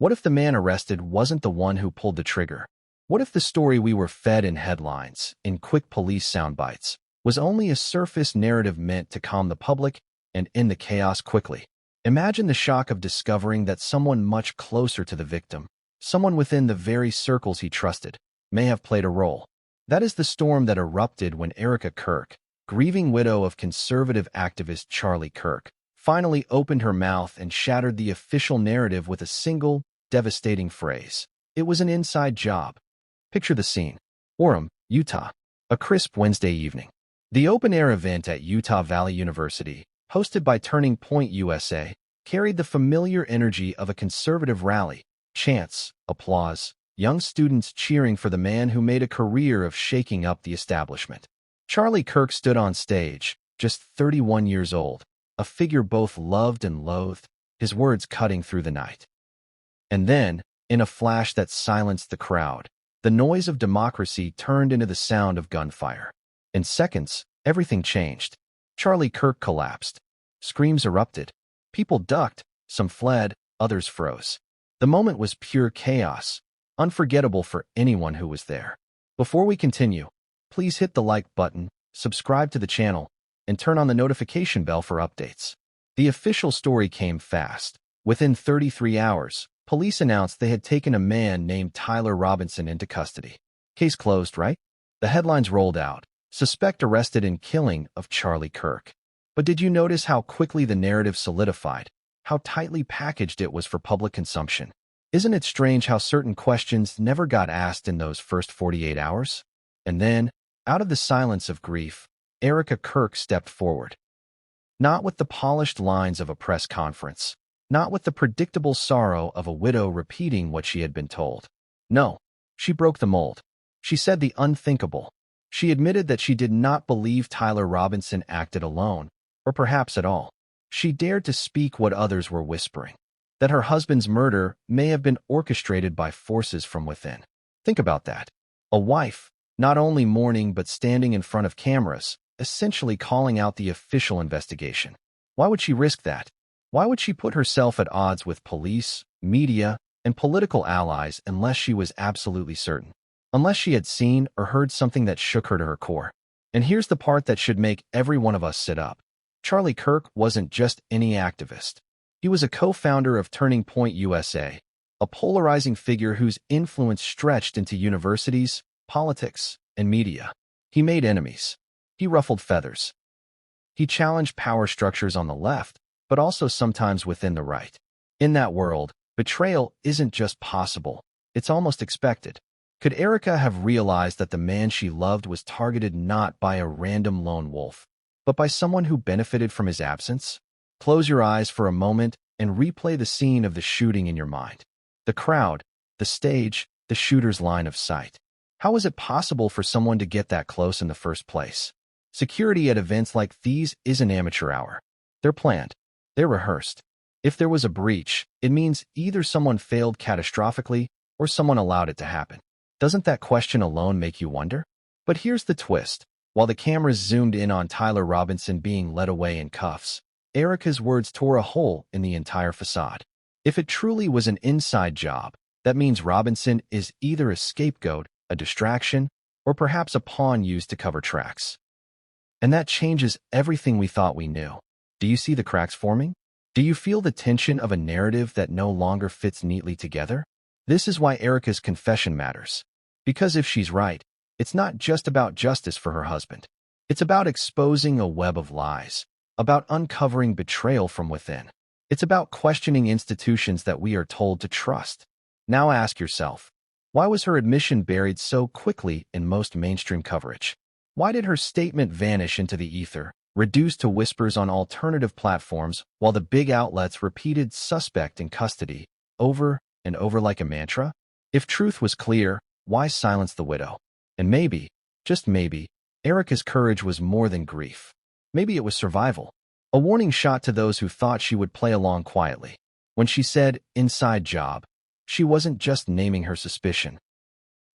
What if the man arrested wasn't the one who pulled the trigger? What if the story we were fed in headlines, in quick police soundbites, was only a surface narrative meant to calm the public and end the chaos quickly? Imagine the shock of discovering that someone much closer to the victim, someone within the very circles he trusted, may have played a role. That is the storm that erupted when Erica Kirk, grieving widow of conservative activist Charlie Kirk, finally opened her mouth and shattered the official narrative with a single, devastating phrase. It was an inside job. Picture the scene. Orem, Utah. A crisp Wednesday evening. The open-air event at Utah Valley University, hosted by Turning Point USA, carried the familiar energy of a conservative rally. Chants, applause, young students cheering for the man who made a career of shaking up the establishment. Charlie Kirk stood on stage, just 31 years old, a figure both loved and loathed, his words cutting through the night. And then, in a flash that silenced the crowd, the noise of democracy turned into the sound of gunfire. In seconds, everything changed. Charlie Kirk collapsed. Screams erupted. People ducked, some fled, others froze. The moment was pure chaos, unforgettable for anyone who was there. Before we continue, please hit the like button, subscribe to the channel, and turn on the notification bell for updates. The official story came fast. Within 33 hours, police announced they had taken a man named Tyler Robinson into custody. Case closed, right? The headlines rolled out. Suspect arrested in killing of Charlie Kirk. But did you notice how quickly the narrative solidified? How tightly packaged it was for public consumption? Isn't it strange how certain questions never got asked in those first 48 hours? And then, out of the silence of grief, Erica Kirk stepped forward. Not with the polished lines of a press conference, not with the predictable sorrow of a widow repeating what she had been told. No, she broke the mold. She said the unthinkable. She admitted that she did not believe Tyler Robinson acted alone, or perhaps at all. She dared to speak what others were whispering, that her husband's murder may have been orchestrated by forces from within. Think about that. A wife, not only mourning but standing in front of cameras, essentially calling out the official investigation. Why would she risk that? Why would she put herself at odds with police, media, and political allies unless she was absolutely certain? Unless she had seen or heard something that shook her to her core. And here's the part that should make every one of us sit up. Charlie Kirk wasn't just any activist. He was a co-founder of Turning Point USA, a polarizing figure whose influence stretched into universities, politics, and media. He made enemies. He ruffled feathers. He challenged power structures on the left, but also sometimes within the right. In that world, betrayal isn't just possible, it's almost expected. Could Erica have realized that the man she loved was targeted not by a random lone wolf, but by someone who benefited from his absence? Close your eyes for a moment and replay the scene of the shooting in your mind. The crowd, the stage, the shooter's line of sight. How is it possible for someone to get that close in the first place? Security at events like these isn't amateur hour. They're planned. They're rehearsed. If there was a breach, it means either someone failed catastrophically or someone allowed it to happen. Doesn't that question alone make you wonder? But here's the twist. While the cameras zoomed in on Tyler Robinson being led away in cuffs, Erica's words tore a hole in the entire facade. If it truly was an inside job, that means Robinson is either a scapegoat, a distraction, or perhaps a pawn used to cover tracks. And that changes everything we thought we knew. Do you see the cracks forming? Do you feel the tension of a narrative that no longer fits neatly together? This is why Erica's confession matters. Because if she's right, it's not just about justice for her husband. It's about exposing a web of lies, about uncovering betrayal from within. It's about questioning institutions that we are told to trust. Now ask yourself, why was her admission buried so quickly in most mainstream coverage? Why did her statement vanish into the ether, reduced to whispers on alternative platforms, while the big outlets repeated suspect in custody over and over like a mantra? If truth was clear, why silence the widow? And maybe, just maybe, Erica's courage was more than grief. Maybe it was survival. A warning shot to those who thought she would play along quietly. When she said, "inside job," she wasn't just naming her suspicion.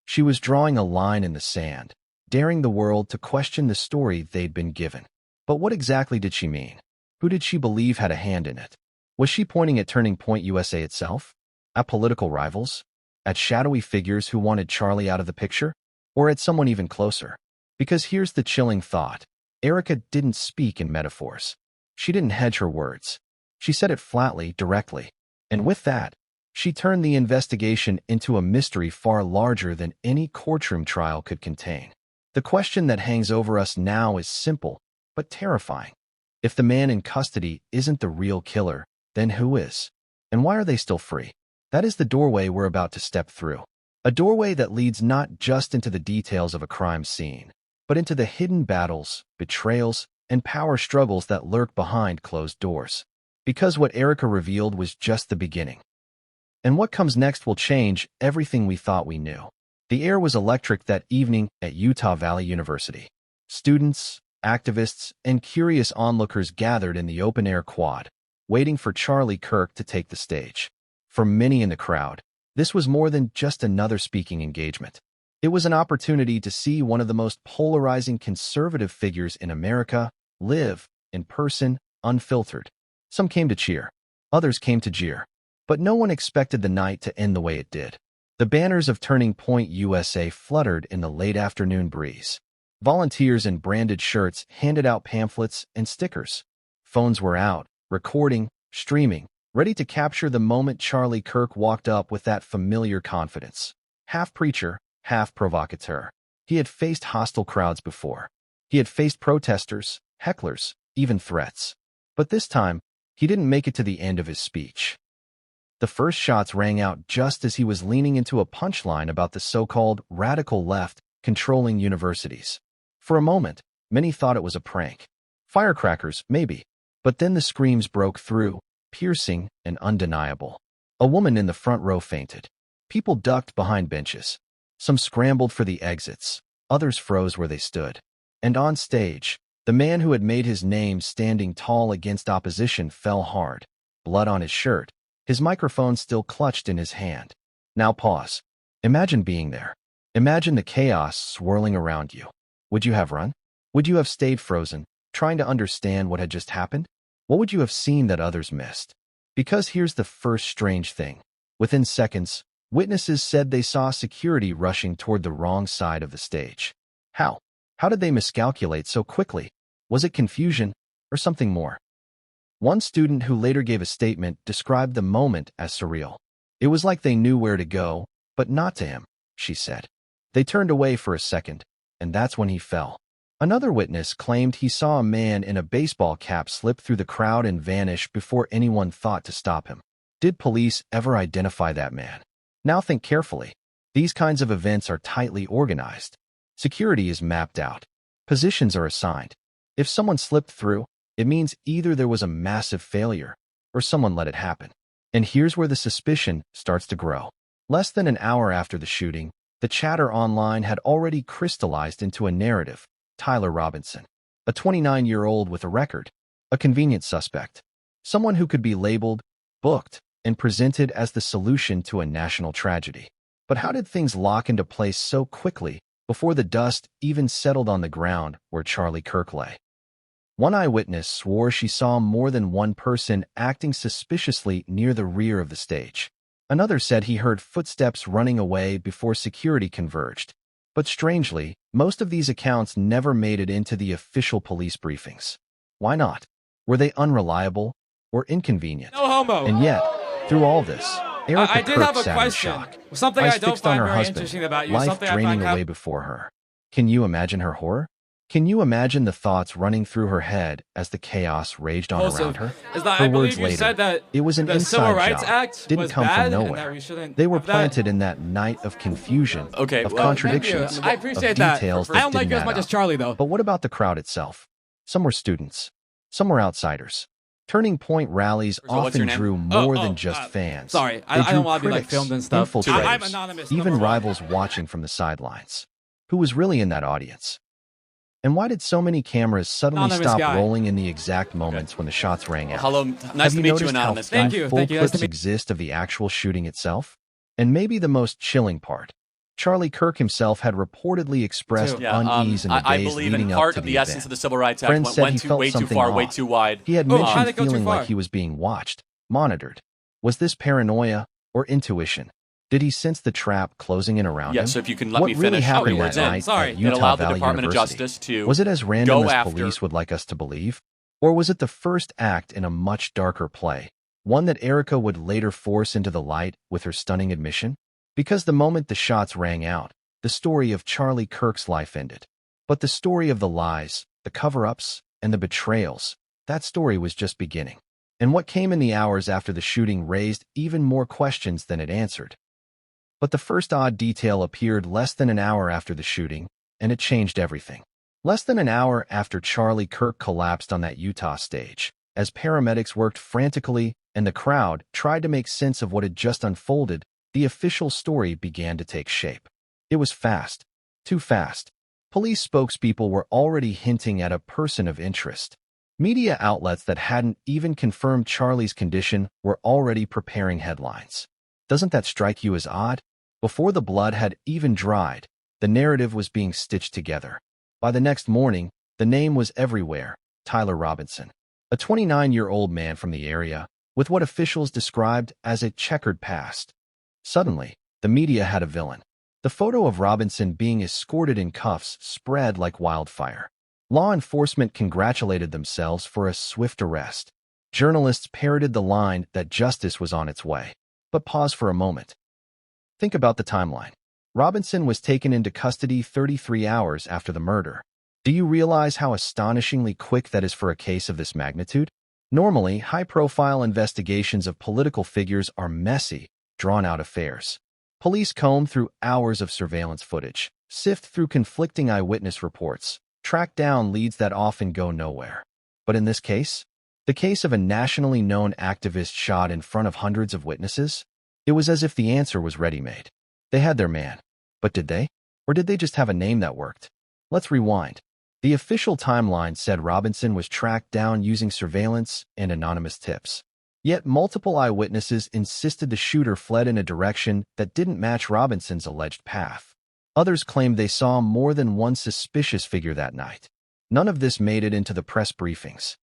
She was drawing a line in the sand, daring the world to question the story they'd been given. But what exactly did she mean? Who did she believe had a hand in it? Was she pointing at Turning Point USA itself? At political rivals? At shadowy figures who wanted Charlie out of the picture? Or at someone even closer? Because here's the chilling thought. Erica didn't speak in metaphors. She didn't hedge her words. She said it flatly, directly. And with that, she turned the investigation into a mystery far larger than any courtroom trial could contain. The question that hangs over us now is simple, but terrifying. If the man in custody isn't the real killer, then who is? And why are they still free? That is the doorway we're about to step through. A doorway that leads not just into the details of a crime scene, but into the hidden battles, betrayals, and power struggles that lurk behind closed doors. Because what Erica revealed was just the beginning. And what comes next will change everything we thought we knew. The air was electric that evening at Utah Valley University. Students, activists, and curious onlookers gathered in the open-air quad, waiting for Charlie Kirk to take the stage. For many in the crowd, this was more than just another speaking engagement. It was an opportunity to see one of the most polarizing conservative figures in America live, in person, unfiltered. Some came to cheer. Others came to jeer. But no one expected the night to end the way it did. The banners of Turning Point USA fluttered in the late afternoon breeze. Volunteers in branded shirts handed out pamphlets and stickers. Phones were out, recording, streaming, ready to capture the moment Charlie Kirk walked up with that familiar confidence. Half preacher, half provocateur. He had faced hostile crowds before. He had faced protesters, hecklers, even threats. But this time, he didn't make it to the end of his speech. The first shots rang out just as he was leaning into a punchline about the so-called radical left controlling universities. For a moment, many thought it was a prank. Firecrackers, maybe. But then the screams broke through, piercing and undeniable. A woman in the front row fainted. People ducked behind benches. Some scrambled for the exits. Others froze where they stood. And on stage, the man who had made his name standing tall against opposition fell hard, blood on his shirt, his microphone still clutched in his hand. Now pause. Imagine being there. Imagine the chaos swirling around you. Would you have run? Would you have stayed frozen, trying to understand what had just happened? What would you have seen that others missed? Because here's the first strange thing. Within seconds, witnesses said they saw security rushing toward the wrong side of the stage. How? How did they miscalculate so quickly? Was it confusion or something more? One student who later gave a statement described the moment as surreal. It was like they knew where to go, but not to him, she said. They turned away for a second, and that's when he fell. Another witness claimed he saw a man in a baseball cap slip through the crowd and vanish before anyone thought to stop him. Did police ever identify that man? Now think carefully. These kinds of events are tightly organized. Security is mapped out. Positions are assigned. If someone slipped through, it means either there was a massive failure or someone let it happen. And here's where the suspicion starts to grow. Less than an hour after the shooting, the chatter online had already crystallized into a narrative. Tyler Robinson, a 29-year-old with a record, a convenient suspect, someone who could be labeled, booked, and presented as the solution to a national tragedy. But how did things lock into place so quickly before the dust even settled on the ground where Charlie Kirk lay? One eyewitness swore she saw more than one person acting suspiciously near the rear of the stage. Another said he heard footsteps running away before security converged. But strangely, most of these accounts never made it into the official police briefings. Why not? Were they unreliable or inconvenient? No homo. And yet, through all this, Erica I did Kirk have a sat question. in shock. Something Eyes I don't fixed on find her very husband, interesting about you. life Something I draining find away before her. Can you imagine her horror? Can you imagine the thoughts running through her head as the chaos raged on around her? Is that Her I words believe you later, said that it was an the Civil inside Rights job. Act Didn't was come bad from and nowhere. that we shouldn't They were have that. planted in that night of confusion, Okay, of well, contradictions, I appreciate of that. details I don't that like you as didn't much add as up. Charlie, though. But what about the crowd itself? Some were students. Some were outsiders. Turning Point rallies So what's your often name? drew more than just fans. Sorry, They I drew don't want to be like critics, filmed and stuff. infiltrators, I'm anonymous. even number one. rivals watching from the sidelines. Who was really in that audience? And why did so many cameras suddenly Anonymous stop guy. rolling in the exact moments when the shots rang out? Hello, nice Have to you meet you, noticed Anonymous. how Thank few you, full thank you, nice clips to meet- exist of the actual shooting itself? And maybe the most chilling part. Charlie Kirk himself had reportedly expressed Too. unease in the I days believe leading in up part to of the the essence event. of the Civil Rights Act Friends said he went too, felt way too something far, off. way too wide. He had Oh, I mentioned think go too feeling far. like he was being watched, monitored. Was this paranoia or intuition? Did he sense the trap closing in around him? So if you can let What me really finish. happened words that in. night Sorry. at It Utah allowed the Valley Department of University? Justice to Was it as random go as after police would like us to believe? Or was it the first act in a much darker play, one that Erica would later force into the light with her stunning admission? Because the moment the shots rang out, the story of Charlie Kirk's life ended. But the story of the lies, the cover-ups, and the betrayals, that story was just beginning. And what came in the hours after the shooting raised even more questions than it answered. But the first odd detail appeared less than an hour after the shooting, and it changed everything. Less than an hour after Charlie Kirk collapsed on that Utah stage, as paramedics worked frantically and the crowd tried to make sense of what had just unfolded, the official story began to take shape. It was fast. Too fast. Police spokespeople were already hinting at a person of interest. Media outlets that hadn't even confirmed Charlie's condition were already preparing headlines. Doesn't that strike you as odd? Before the blood had even dried, the narrative was being stitched together. By the next morning, the name was everywhere: Tyler Robinson, a 29-year-old man from the area, with what officials described as a checkered past. Suddenly, the media had a villain. The photo of Robinson being escorted in cuffs spread like wildfire. Law enforcement congratulated themselves for a swift arrest. Journalists parroted the line that justice was on its way. But pause for a moment. Think about the timeline. Robinson was taken into custody 33 hours after the murder. Do you realize how astonishingly quick that is for a case of this magnitude? Normally, high-profile investigations of political figures are messy, drawn-out affairs. Police comb through hours of surveillance footage, sift through conflicting eyewitness reports, track down leads that often go nowhere. But in this case, the case of a nationally known activist shot in front of hundreds of witnesses, it was as if the answer was ready-made. They had their man. But did they? Or did they just have a name that worked? Let's rewind. The official timeline said Robinson was tracked down using surveillance and anonymous tips. Yet multiple eyewitnesses insisted the shooter fled in a direction that didn't match Robinson's alleged path. Others claimed they saw more than one suspicious figure that night. None of this made it into the press briefings.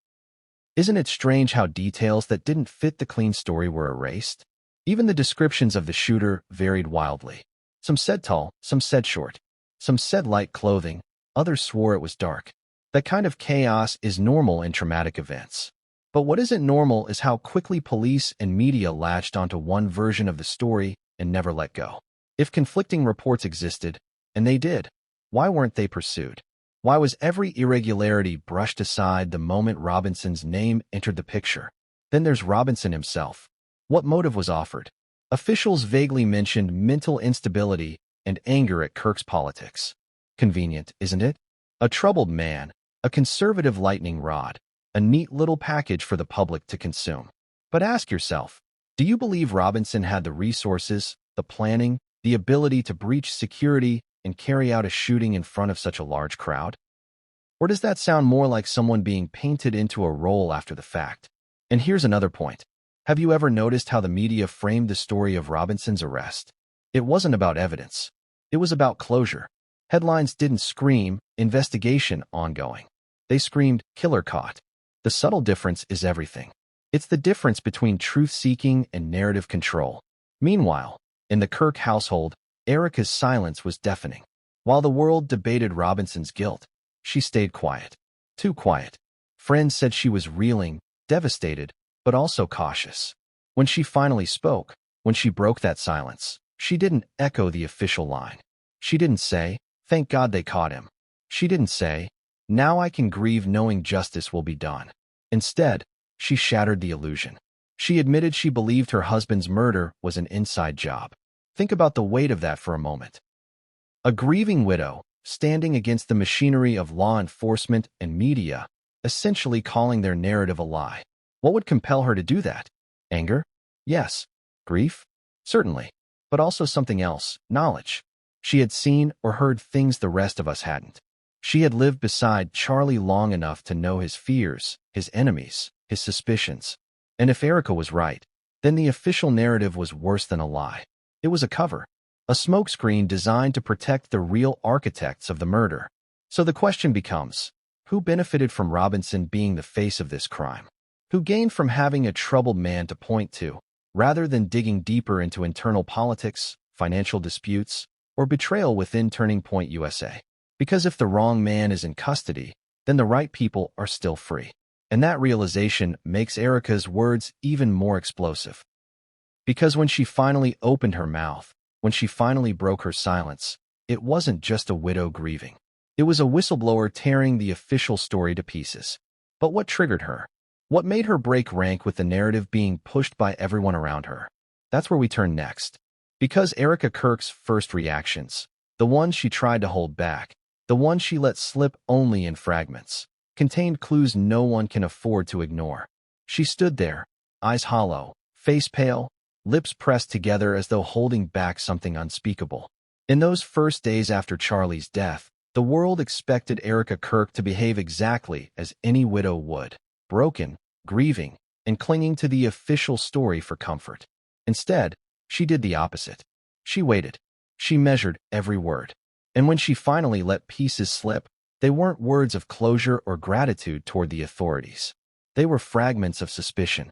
Isn't it strange how details that didn't fit the clean story were erased? Even the descriptions of the shooter varied wildly. Some said tall, some said short, some said light clothing, others swore it was dark. That kind of chaos is normal in traumatic events. But what isn't normal is how quickly police and media latched onto one version of the story and never let go. If conflicting reports existed, and they did, why weren't they pursued? Why was every irregularity brushed aside the moment Robinson's name entered the picture? Then there's Robinson himself. What motive was offered? Officials vaguely mentioned mental instability and anger at Kirk's politics. Convenient, isn't it? A troubled man, a conservative lightning rod, a neat little package for the public to consume. But ask yourself, do you believe Robinson had the resources, the planning, the ability to breach security and carry out a shooting in front of such a large crowd? Or does that sound more like someone being painted into a role after the fact? And here's another point. Have you ever noticed how the media framed the story of Robinson's arrest? It wasn't about evidence. It was about closure. Headlines didn't scream, investigation ongoing. They screamed, killer caught. The subtle difference is everything. It's the difference between truth-seeking and narrative control. Meanwhile, in the Kirk household, Erica's silence was deafening. While the world debated Robinson's guilt, she stayed quiet. Too quiet. Friends said she was reeling, devastated, but also cautious. When she finally spoke, when she broke that silence, she didn't echo the official line. She didn't say, "Thank God they caught him." She didn't say, "Now I can grieve knowing justice will be done." Instead, she shattered the illusion. She admitted she believed her husband's murder was an inside job. Think about the weight of that for a moment. A grieving widow, standing against the machinery of law enforcement and media, essentially calling their narrative a lie. What would compel her to do that? Anger? Yes. Grief? Certainly. But also something else, knowledge. She had seen or heard things the rest of us hadn't. She had lived beside Charlie long enough to know his fears, his enemies, his suspicions. And if Erica was right, then the official narrative was worse than a lie. It was a cover, a smokescreen designed to protect the real architects of the murder. So the question becomes, who benefited from Robinson being the face of this crime? Who gained from having a troubled man to point to? rather than digging deeper into internal politics, financial disputes, or betrayal within Turning Point USA. Because if the wrong man is in custody, then the right people are still free. And that realization makes Erica's words even more explosive. Because when she finally opened her mouth, when she finally broke her silence, it wasn't just a widow grieving. It was a whistleblower tearing the official story to pieces. But what triggered her? What made her break rank with the narrative being pushed by everyone around her? That's where we turn next. Because Erica Kirk's first reactions, the ones she tried to hold back, the ones she let slip only in fragments, contained clues no one can afford to ignore. She stood there, eyes hollow, face pale, lips pressed together as though holding back something unspeakable. In those first days after Charlie's death, the world expected Erica Kirk to behave exactly as any widow would, broken, grieving, and clinging to the official story for comfort. Instead, she did the opposite. She waited. She measured every word. And when she finally let pieces slip, they weren't words of closure or gratitude toward the authorities. They were fragments of suspicion.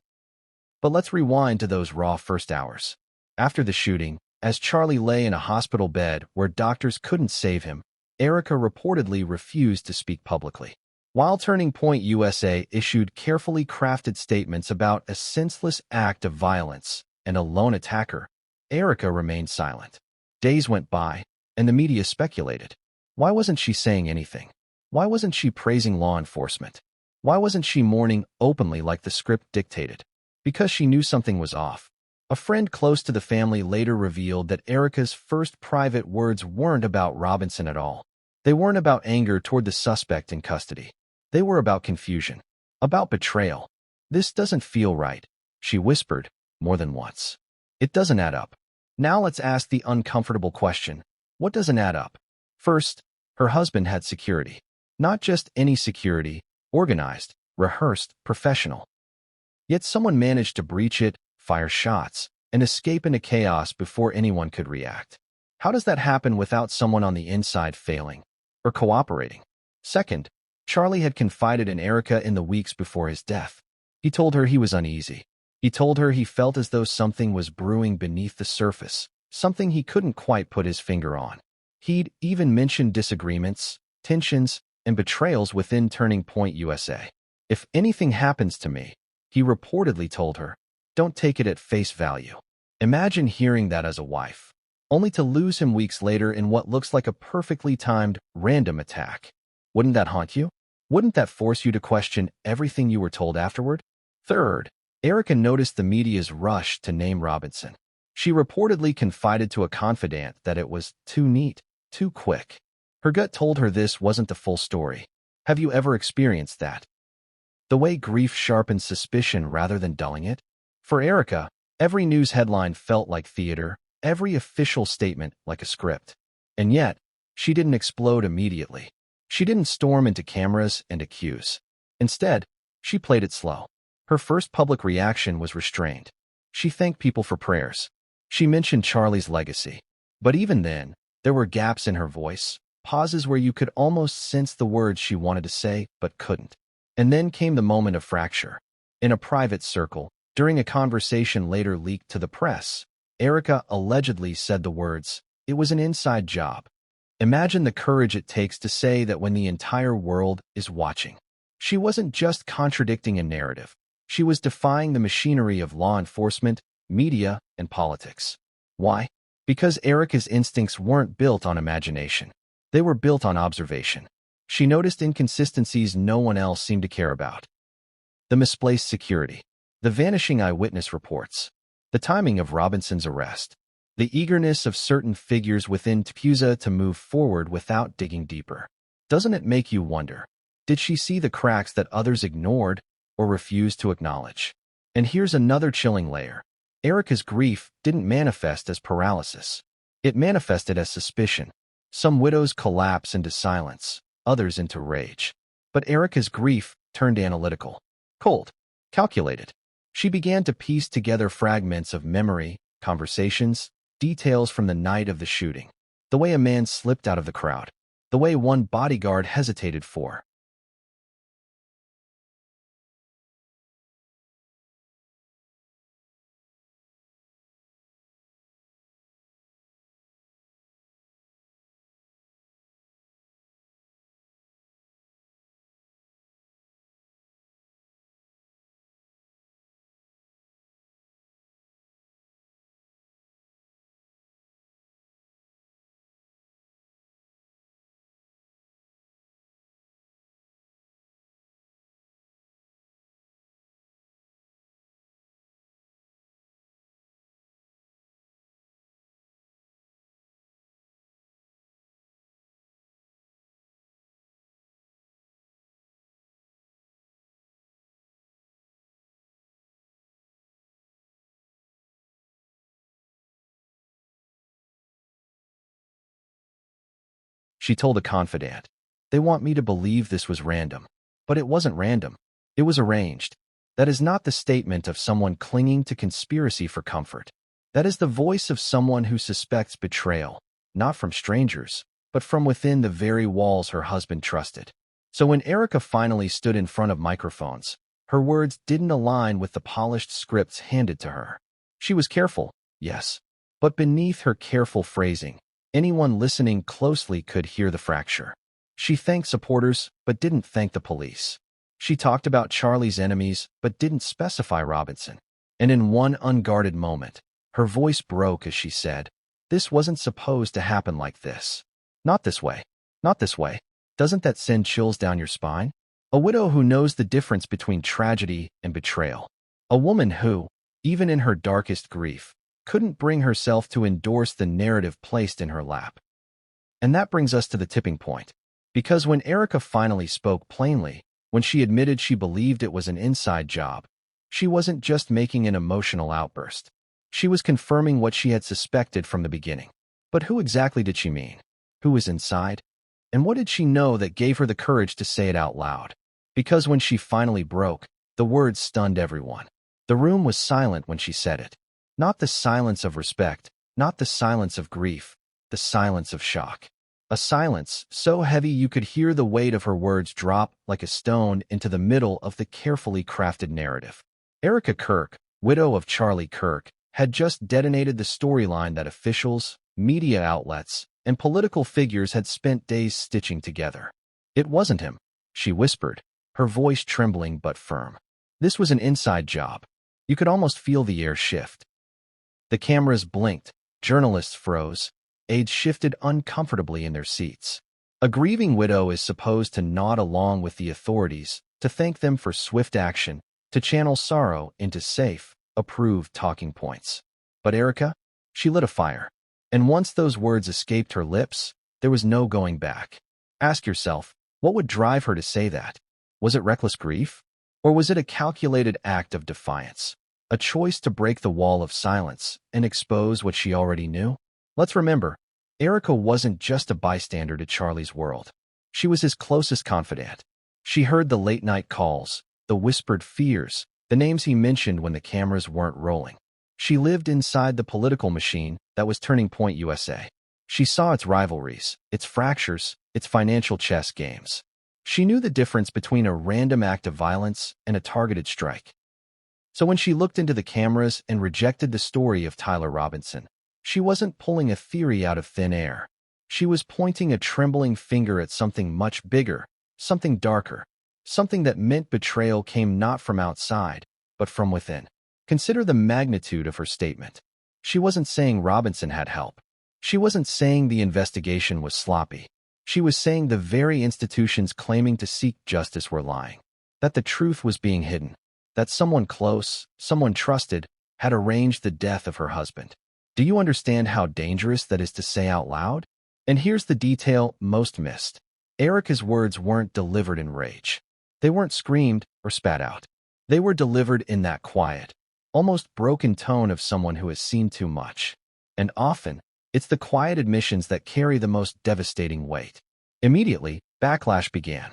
But let's rewind to those raw first hours. After the shooting, as Charlie lay in a hospital bed where doctors couldn't save him, Erica reportedly refused to speak publicly. While Turning Point USA issued carefully crafted statements about a senseless act of violence and a lone attacker, Erica remained silent. Days went by, and the media speculated. Why wasn't she saying anything? Why wasn't she praising law enforcement? Why wasn't she mourning openly like the script dictated? Because she knew something was off. A friend close to the family later revealed that Erica's first private words weren't about Robinson at all. They weren't about anger toward the suspect in custody. They were about confusion, about betrayal. "This doesn't feel right," she whispered more than once. "It doesn't add up." Now let's ask the uncomfortable question. What doesn't add up? First, her husband had security. Not just any security, organized, rehearsed, professional. Yet someone managed to breach it, fire shots, and escape into chaos before anyone could react. How does that happen without someone on the inside failing or cooperating? Second, Charlie had confided in Erica in the weeks before his death. He told her he was uneasy. He told her he felt as though something was brewing beneath the surface, something he couldn't quite put his finger on. He'd even mentioned disagreements, tensions, and betrayals within Turning Point USA. "If anything happens to me," he reportedly told her, "don't take it at face value." Imagine hearing that as a wife, only to lose him weeks later in what looks like a perfectly timed, random attack. Wouldn't that haunt you? Wouldn't that force you to question everything you were told afterward? Third, Erica noticed the media's rush to name Robinson. She reportedly confided to a confidant that it was too neat, too quick. Her gut told her this wasn't the full story. Have you ever experienced that? The way grief sharpens suspicion rather than dulling it? For Erica, every news headline felt like theater, every official statement like a script. And yet, she didn't explode immediately. She didn't storm into cameras and accuse. Instead, she played it slow. Her first public reaction was restrained. She thanked people for prayers. She mentioned Charlie's legacy. But even then, there were gaps in her voice, pauses where you could almost sense the words she wanted to say but couldn't. And then came the moment of fracture. In a private circle, during a conversation later leaked to the press, Erica allegedly said the words, "It was an inside job." Imagine the courage it takes to say that when the entire world is watching. She wasn't just contradicting a narrative. She was defying the machinery of law enforcement, media, and politics. Why? Because Erica's instincts weren't built on imagination. They were built on observation. She noticed inconsistencies no one else seemed to care about. The misplaced security, the vanishing eyewitness reports, the timing of Robinson's arrest, the eagerness of certain figures within TPUSA to move forward without digging deeper. Doesn't it make you wonder, did she see the cracks that others ignored or refused to acknowledge? And here's another chilling layer. Erica's grief didn't manifest as paralysis. It manifested as suspicion. Some widows collapse into silence, others into rage. But Erica's grief turned analytical, cold, calculated. She began to piece together fragments of memory, conversations, details from the night of the shooting. The way a man slipped out of the crowd. The way one bodyguard hesitated for She told a confidant. They want me to believe this was random. But it wasn't random. It was arranged. That is not the statement of someone clinging to conspiracy for comfort. That is the voice of someone who suspects betrayal, not from strangers, but from within the very walls her husband trusted. So when Erica finally stood in front of microphones, her words didn't align with the polished scripts handed to her. She was careful, yes, but beneath her careful phrasing, anyone listening closely could hear the fracture. She thanked supporters, but didn't thank the police. She talked about Charlie's enemies, but didn't specify Robinson. And in one unguarded moment, her voice broke as she said, "This wasn't supposed to happen like this. Not this way. Not this way." Doesn't that send chills down your spine? A widow who knows the difference between tragedy and betrayal. A woman who, even in her darkest grief, couldn't bring herself to endorse the narrative placed in her lap. And that brings us to the tipping point. Because when Erica finally spoke plainly, when she admitted she believed it was an inside job, she wasn't just making an emotional outburst. She was confirming what she had suspected from the beginning. But who exactly did she mean? Who was inside? And what did she know that gave her the courage to say it out loud? Because when she finally broke, the words stunned everyone. The room was silent when she said it. Not the silence of respect, not the silence of grief, the silence of shock. A silence so heavy you could hear the weight of her words drop like a stone into the middle of the carefully crafted narrative. Erica Kirk, widow of Charlie Kirk, had just detonated the storyline that officials, media outlets, and political figures had spent days stitching together. It wasn't him, she whispered, her voice trembling but firm. This was an inside job. You could almost feel the air shift. The cameras blinked, journalists froze, aides shifted uncomfortably in their seats. A grieving widow is supposed to nod along with the authorities, to thank them for swift action, to channel sorrow into safe, approved talking points. But Erica? She lit a fire. And once those words escaped her lips, there was no going back. Ask yourself, what would drive her to say that? Was it reckless grief? Or was it a calculated act of defiance? A choice to break the wall of silence and expose what she already knew? Let's remember, Erica wasn't just a bystander to Charlie's world. She was his closest confidant. She heard the late-night calls, the whispered fears, the names he mentioned when the cameras weren't rolling. She lived inside the political machine that was Turning Point USA. She saw its rivalries, its fractures, its financial chess games. She knew the difference between a random act of violence and a targeted strike. So when she looked into the cameras and rejected the story of Tyler Robinson, she wasn't pulling a theory out of thin air. She was pointing a trembling finger at something much bigger, something darker, something that meant betrayal came not from outside, but from within. Consider the magnitude of her statement. She wasn't saying Robinson had help. She wasn't saying the investigation was sloppy. She was saying the very institutions claiming to seek justice were lying. That the truth was being hidden. That someone close, someone trusted, had arranged the death of her husband. Do you understand how dangerous that is to say out loud? And here's the detail most missed. Erica's words weren't delivered in rage. They weren't screamed or spat out. They were delivered in that quiet, almost broken tone of someone who has seen too much. And often, it's the quiet admissions that carry the most devastating weight. Immediately, backlash began.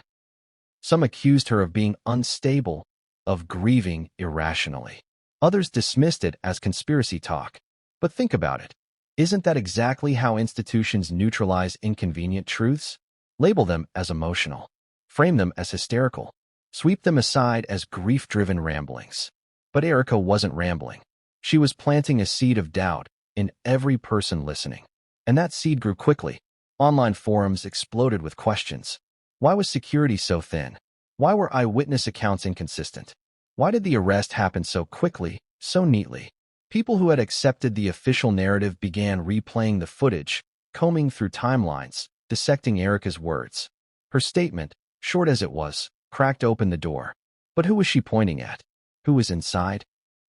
Some accused her of being unstable, of grieving irrationally. Others dismissed it as conspiracy talk. But think about it. Isn't that exactly how institutions neutralize inconvenient truths? Label them as emotional. Frame them as hysterical. Sweep them aside as grief-driven ramblings. But Erica wasn't rambling. She was planting a seed of doubt in every person listening. And that seed grew quickly. Online forums exploded with questions. Why was security so thin? Why were eyewitness accounts inconsistent? Why did the arrest happen so quickly, so neatly? People who had accepted the official narrative began replaying the footage, combing through timelines, dissecting Erica's words. Her statement, short as it was, cracked open the door. But who was she pointing at? Who was inside?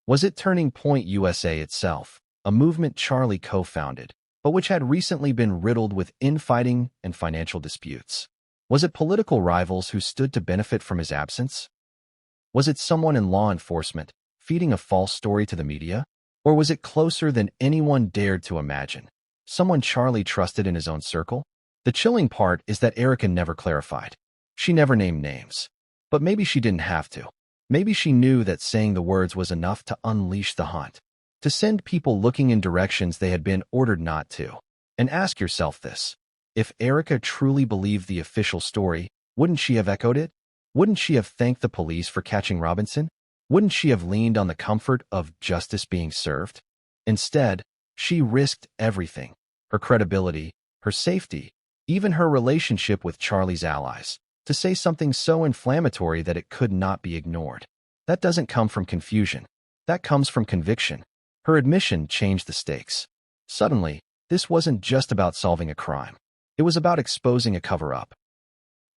Was it Turning Point USA itself, a movement Charlie co-founded, but which had recently been riddled with infighting and financial disputes? Was it political rivals who stood to benefit from his absence? Was it someone in law enforcement, feeding a false story to the media? Or was it closer than anyone dared to imagine? Someone Charlie trusted in his own circle? The chilling part is that Erica never clarified. She never named names. But maybe she didn't have to. Maybe she knew that saying the words was enough to unleash the hunt, to send people looking in directions they had been ordered not to. And ask yourself this. If Erica truly believed the official story, wouldn't she have echoed it? Wouldn't she have thanked the police for catching Robinson? Wouldn't she have leaned on the comfort of justice being served? Instead, she risked everything, her credibility, her safety, even her relationship with Charlie's allies, to say something so inflammatory that it could not be ignored. That doesn't come from confusion. That comes from conviction. Her admission changed the stakes. Suddenly, this wasn't just about solving a crime. It was about exposing a cover-up.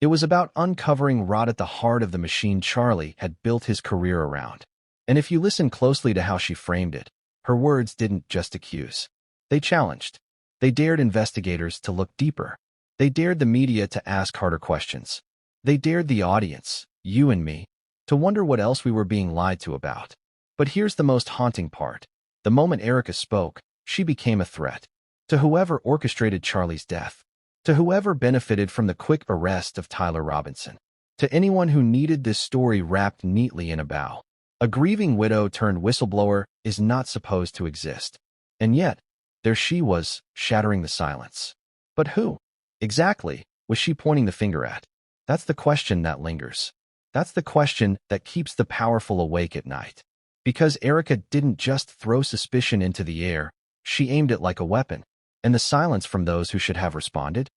It was about uncovering rot at the heart of the machine Charlie had built his career around. And if you listen closely to how she framed it, her words didn't just accuse. They challenged. They dared investigators to look deeper. They dared the media to ask harder questions. They dared the audience, you and me, to wonder what else we were being lied to about. But here's the most haunting part. The moment Erica spoke, she became a threat. To whoever orchestrated Charlie's death. To whoever benefited from the quick arrest of Tyler Robinson. To anyone who needed this story wrapped neatly in a bow. A grieving widow turned whistleblower is not supposed to exist. And yet, there she was, shattering the silence. But who, exactly, was she pointing the finger at? That's the question that lingers. That's the question that keeps the powerful awake at night. Because Erica didn't just throw suspicion into the air, she aimed it like a weapon. And the silence from those who should have responded?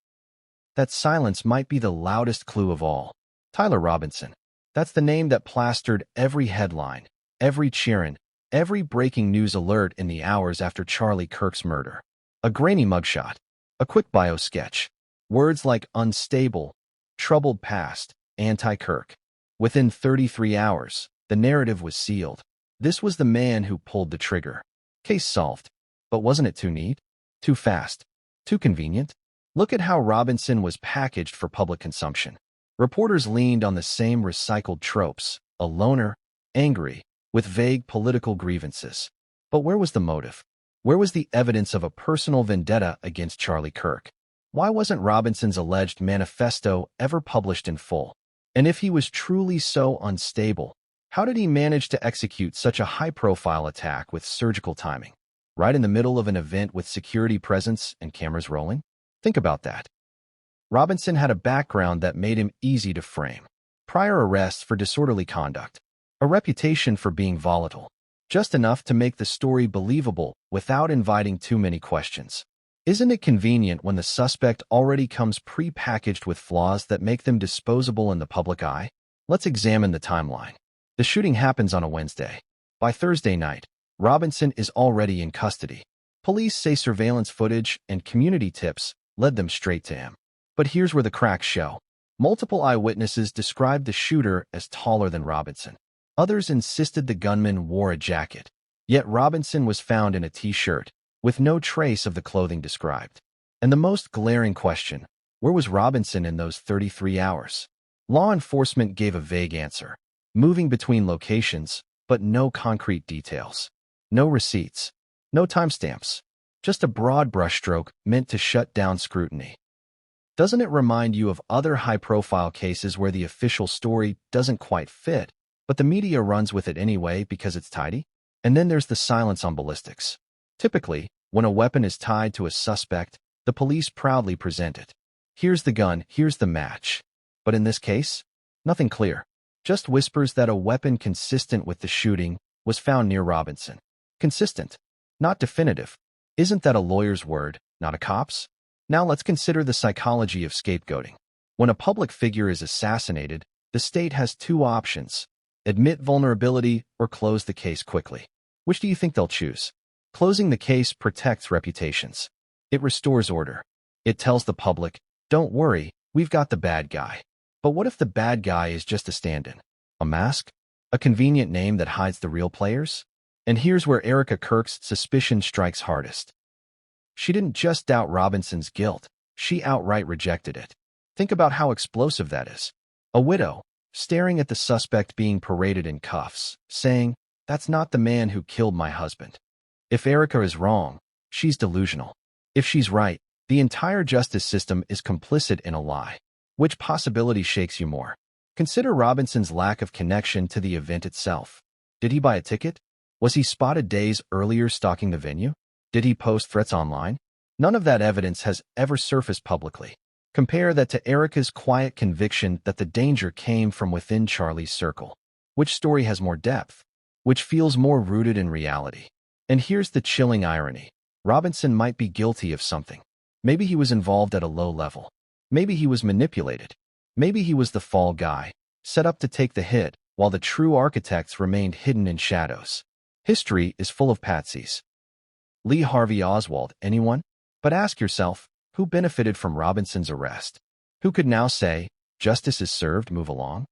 That silence might be the loudest clue of all. Tyler Robinson. That's the name that plastered every headline, every cheering, every breaking news alert in the hours after Charlie Kirk's murder. A grainy mugshot. A quick bio sketch. Words like unstable, troubled past, anti-Kirk. Within 33 hours, the narrative was sealed. This was the man who pulled the trigger. Case solved. But wasn't it too neat? Too fast? Too convenient? Look at how Robinson was packaged for public consumption. Reporters leaned on the same recycled tropes, a loner, angry, with vague political grievances. But where was the motive? Where was the evidence of a personal vendetta against Charlie Kirk? Why wasn't Robinson's alleged manifesto ever published in full? And if he was truly so unstable, how did he manage to execute such a high-profile attack with surgical timing? Right in the middle of an event with security presence and cameras rolling? Think about that. Robinson had a background that made him easy to frame. Prior arrests for disorderly conduct. A reputation for being volatile. Just enough to make the story believable without inviting too many questions. Isn't it convenient when the suspect already comes pre-packaged with flaws that make them disposable in the public eye? Let's examine the timeline. The shooting happens on a Wednesday. By Thursday night, Robinson is already in custody. Police say surveillance footage and community tips led them straight to him. But here's where the cracks show. Multiple eyewitnesses described the shooter as taller than Robinson. Others insisted the gunman wore a jacket. Yet Robinson was found in a t-shirt, with no trace of the clothing described. And the most glaring question, where was Robinson in those 33 hours? Law enforcement gave a vague answer, moving between locations, but no concrete details. No receipts. No timestamps. Just a broad brushstroke meant to shut down scrutiny. Doesn't it remind you of other high-profile cases where the official story doesn't quite fit, but the media runs with it anyway because it's tidy? And then there's the silence on ballistics. Typically, when a weapon is tied to a suspect, the police proudly present it. Here's the gun, here's the match. But in this case, nothing clear. Just whispers that a weapon consistent with the shooting was found near Robinson. Consistent, not definitive. Isn't that a lawyer's word, not a cop's? Now let's consider the psychology of scapegoating. When a public figure is assassinated, the state has two options: admit vulnerability or close the case quickly. Which do you think they'll choose? Closing the case protects reputations. It restores order. It tells the public, don't worry, we've got the bad guy. But what if the bad guy is just a stand-in? A mask? A convenient name that hides the real players? And here's where Erica Kirk's suspicion strikes hardest. She didn't just doubt Robinson's guilt, she outright rejected it. Think about how explosive that is. A widow, staring at the suspect being paraded in cuffs, saying, "That's not the man who killed my husband." If Erica is wrong, she's delusional. If she's right, The entire justice system is complicit in a lie. Which possibility shakes you more? Consider Robinson's lack of connection to the event itself. Did he buy a ticket? Was he spotted days earlier stalking the venue? Did he post threats online? None of that evidence has ever surfaced publicly. Compare that to Erica's quiet conviction that the danger came from within Charlie's circle. Which story has more depth? Which feels more rooted in reality? And here's the chilling irony. Robinson might be guilty of something. Maybe he was involved at a low level. Maybe he was manipulated. Maybe he was the fall guy, set up to take the hit, while the true architects remained hidden in shadows. History is full of patsies. Lee Harvey Oswald, anyone? But ask yourself, who benefited from Robinson's arrest? Who could now say, justice is served, move along?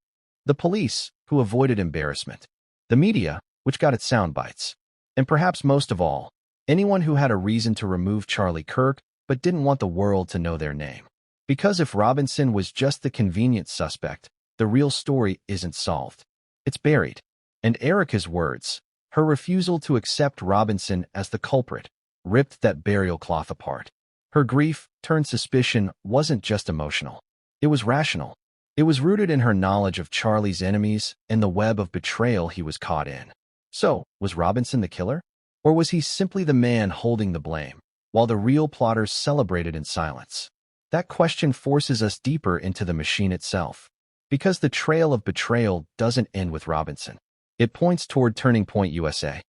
The police, who avoided embarrassment. The media, which got its sound bites. And perhaps most of all, anyone who had a reason to remove Charlie Kirk but didn't want the world to know their name. Because if Robinson was just the convenient suspect, the real story isn't solved. It's buried. And Erica's words, her refusal to accept Robinson as the culprit, ripped that burial cloth apart. Her grief turned suspicion wasn't just emotional. It was rational. It was rooted in her knowledge of Charlie's enemies and the web of betrayal he was caught in. So, was Robinson the killer? Or was he simply the man holding the blame, while the real plotters celebrated in silence? That question forces us deeper into the machine itself. Because the trail of betrayal doesn't end with Robinson. It points toward Turning Point USA.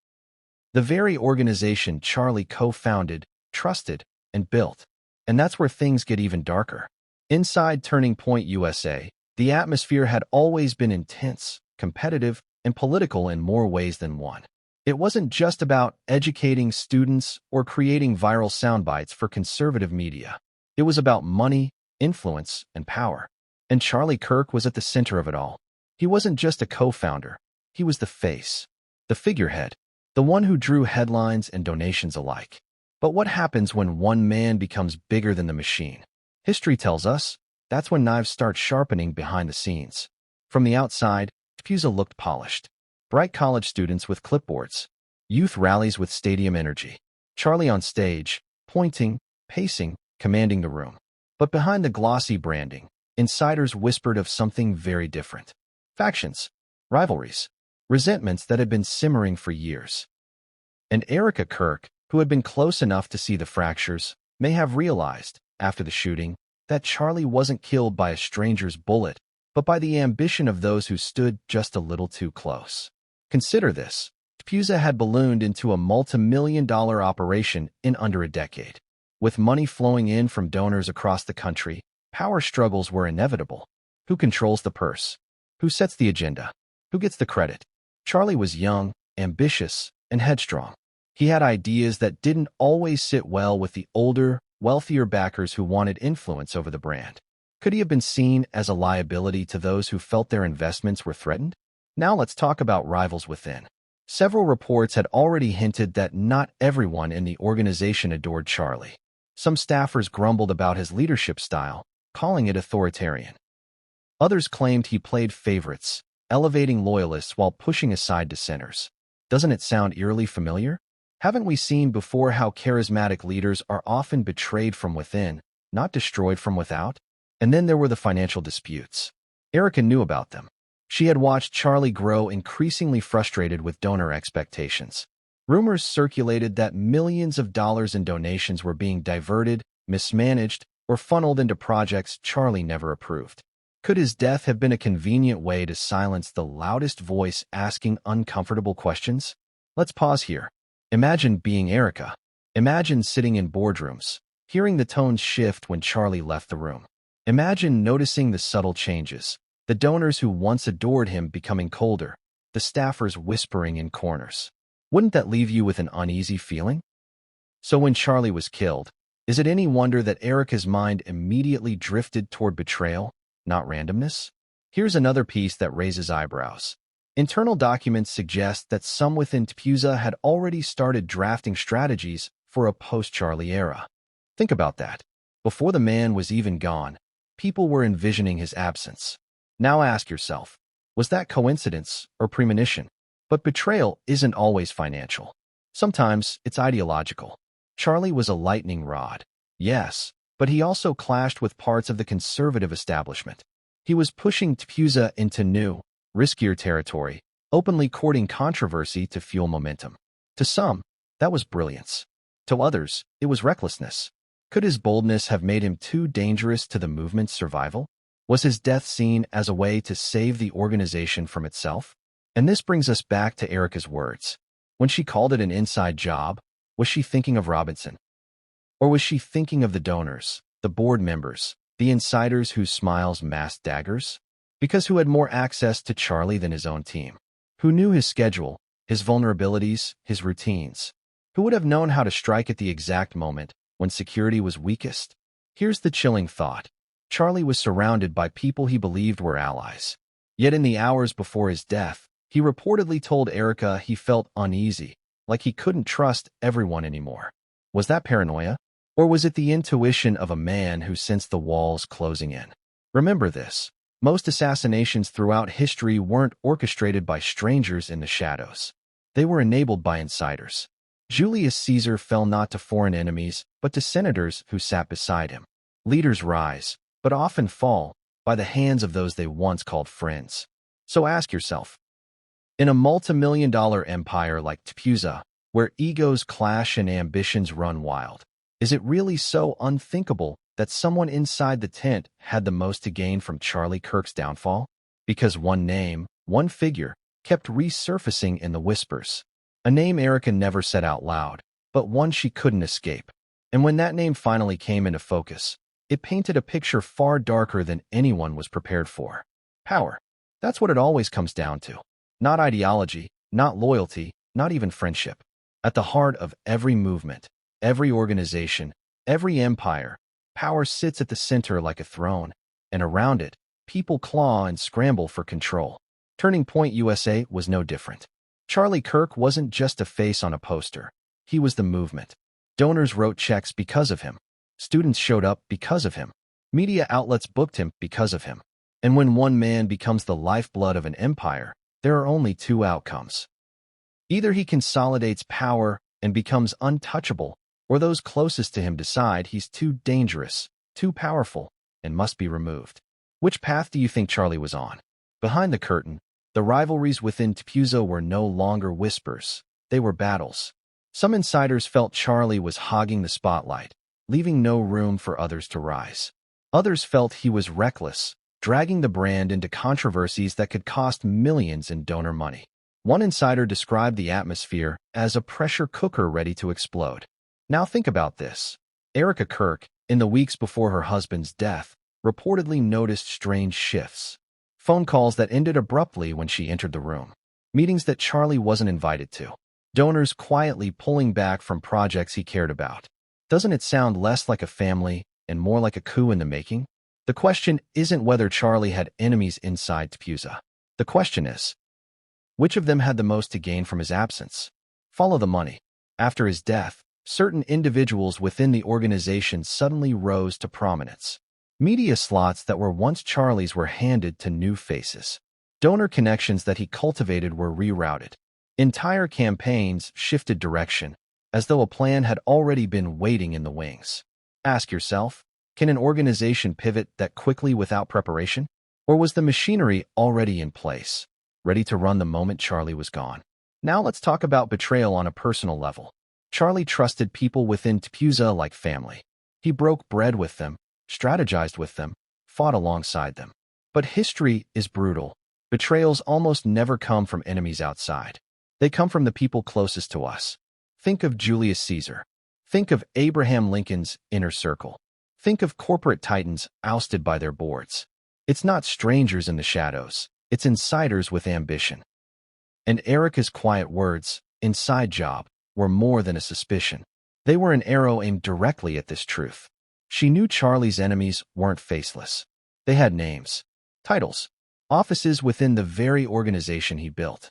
The very organization Charlie co-founded, trusted, and built. And that's where things get even darker. Inside Turning Point USA, the atmosphere had always been intense, competitive, and political in more ways than one. It wasn't just about educating students or creating viral soundbites for conservative media. It was about money, influence, and power. And Charlie Kirk was at the center of it all. He wasn't just a co-founder. He was the face, the figurehead, the one who drew headlines and donations alike. But what happens when one man becomes bigger than the machine? History tells us that's when knives start sharpening behind the scenes. From the outside, TPUSA looked polished. Bright college students with clipboards. Youth rallies with stadium energy. Charlie on stage, pointing, pacing, commanding the room. But behind the glossy branding, insiders whispered of something very different. Factions, rivalries, resentments that had been simmering for years. And Erica Kirk, who had been close enough to see the fractures, may have realized, after the shooting, that Charlie wasn't killed by a stranger's bullet, but by the ambition of those who stood just a little too close. Consider this. TPUSA had ballooned into a multi-million-dollar operation in under a decade. With money flowing in from donors across the country, power struggles were inevitable. Who controls the purse? Who sets the agenda? Who gets the credit? Charlie was young, ambitious, and headstrong. He had ideas that didn't always sit well with the older, wealthier backers who wanted influence over the brand. Could he have been seen as a liability to those who felt their investments were threatened? Now let's talk about rivals within. Several reports had already hinted that not everyone in the organization adored Charlie. Some staffers grumbled about his leadership style, calling it authoritarian. Others claimed he played favorites, elevating loyalists while pushing aside dissenters. Doesn't it sound eerily familiar? Haven't we seen before how charismatic leaders are often betrayed from within, not destroyed from without? And then there were the financial disputes. Erica knew about them. She had watched Charlie grow increasingly frustrated with donor expectations. Rumors circulated that millions of dollars in donations were being diverted, mismanaged, or funneled into projects Charlie never approved. Could his death have been a convenient way to silence the loudest voice asking uncomfortable questions? Let's pause here. Imagine being Erica. Imagine sitting in boardrooms, hearing the tones shift when Charlie left the room. Imagine noticing the subtle changes, the donors who once adored him becoming colder, the staffers whispering in corners. Wouldn't that leave you with an uneasy feeling? So when Charlie was killed, is it any wonder that Erica's mind immediately drifted toward betrayal, not randomness? Here's another piece that raises eyebrows. Internal documents suggest that some within TPUSA had already started drafting strategies for a post-Charlie era. Think about that. Before the man was even gone, people were envisioning his absence. Now ask yourself, was that coincidence or premonition? But betrayal isn't always financial. Sometimes it's ideological. Charlie was a lightning rod. Yes, but he also clashed with parts of the conservative establishment. He was pushing Tpuza into new, riskier territory, openly courting controversy to fuel momentum. To some, that was brilliance. To others, it was recklessness. Could his boldness have made him too dangerous to the movement's survival? Was his death seen as a way to save the organization from itself? And this brings us back to Erica's words. When she called it an inside job, was she thinking of Robinson? Or was she thinking of the donors, the board members, the insiders whose smiles masked daggers? Because who had more access to Charlie than his own team? Who knew his schedule, his vulnerabilities, his routines? Who would have known how to strike at the exact moment when security was weakest? Here's the chilling thought. Charlie was surrounded by people he believed were allies. Yet in the hours before his death, he reportedly told Erica he felt uneasy, like he couldn't trust everyone anymore. Was that paranoia? Or was it the intuition of a man who sensed the walls closing in? Remember this. Most assassinations throughout history weren't orchestrated by strangers in the shadows. They were enabled by insiders. Julius Caesar fell not to foreign enemies, but to senators who sat beside him. Leaders rise, but often fall, by the hands of those they once called friends. So ask yourself, in a multi-million-dollar empire like Tpuza, where egos clash and ambitions run wild, is it really so unthinkable that someone inside the tent had the most to gain from Charlie Kirk's downfall? Because one name, one figure, kept resurfacing in the whispers. A name Erica never said out loud, but one she couldn't escape. And when that name finally came into focus, it painted a picture far darker than anyone was prepared for. Power. That's what it always comes down to. Not ideology, not loyalty, not even friendship. At the heart of every movement, every organization, every empire, power sits at the center like a throne, and around it, people claw and scramble for control. Turning Point USA was no different. Charlie Kirk wasn't just a face on a poster. He was the movement. Donors wrote checks because of him. Students showed up because of him. Media outlets booked him because of him. And when one man becomes the lifeblood of an empire, there are only two outcomes. Either he consolidates power and becomes untouchable, or those closest to him decide he's too dangerous, too powerful, and must be removed. Which path do you think Charlie was on? Behind the curtain, the rivalries within Tpuza were no longer whispers. They were battles. Some insiders felt Charlie was hogging the spotlight, leaving no room for others to rise. Others felt he was reckless, dragging the brand into controversies that could cost millions in donor money. One insider described the atmosphere as a pressure cooker ready to explode. Now think about this. Erica Kirk, in the weeks before her husband's death, reportedly noticed strange shifts. Phone calls that ended abruptly when she entered the room. Meetings that Charlie wasn't invited to. Donors quietly pulling back from projects he cared about. Doesn't it sound less like a family and more like a coup in the making? The question isn't whether Charlie had enemies inside Tpuza. The question is, which of them had the most to gain from his absence? Follow the money. After his death, certain individuals within the organization suddenly rose to prominence. Media slots that were once Charlie's were handed to new faces. Donor connections that he cultivated were rerouted. Entire campaigns shifted direction, as though a plan had already been waiting in the wings. Ask yourself, can an organization pivot that quickly without preparation? Or was the machinery already in place, ready to run the moment Charlie was gone? Now let's talk about betrayal on a personal level. Charlie trusted people within Tpuza like family. He broke bread with them, strategized with them, fought alongside them. But history is brutal. Betrayals almost never come from enemies outside. They come from the people closest to us. Think of Julius Caesar. Think of Abraham Lincoln's inner circle. Think of corporate titans ousted by their boards. It's not strangers in the shadows. It's insiders with ambition. And Erica's quiet words, inside job, were more than a suspicion. They were an arrow aimed directly at this truth. She knew Charlie's enemies weren't faceless. They had names, titles, offices within the very organization he built.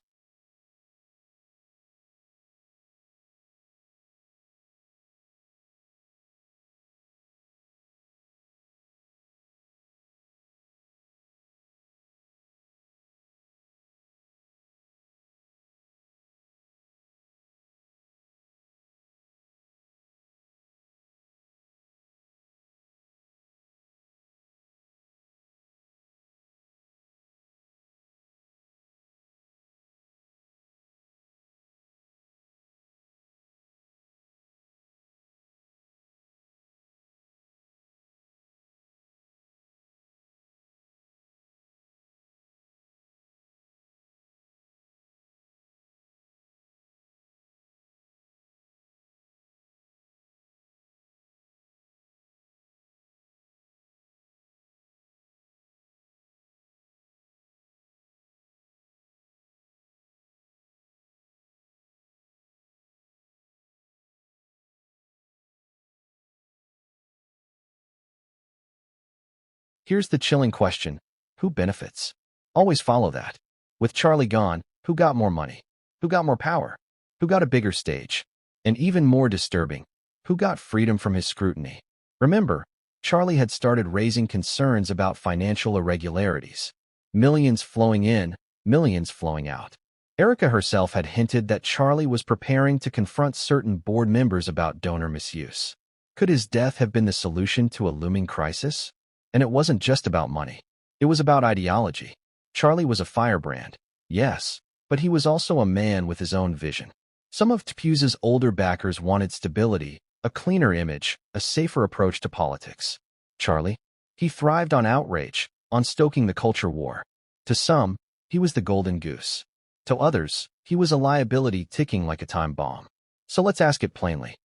Here's the chilling question. Who benefits? Always follow that. With Charlie gone, who got more money? Who got more power? Who got a bigger stage? And even more disturbing, who got freedom from his scrutiny? Remember, Charlie had started raising concerns about financial irregularities. Millions flowing in, millions flowing out. Erica herself had hinted that Charlie was preparing to confront certain board members about donor misuse. Could his death have been the solution to a looming crisis? And it wasn't just about money. It was about ideology. Charlie was a firebrand, yes, but he was also a man with his own vision. Some of TPUS's older backers wanted stability, a cleaner image, a safer approach to politics. Charlie? He thrived on outrage, on stoking the culture war. To some, he was the golden goose. To others, he was a liability ticking like a time bomb. So let's ask it plainly.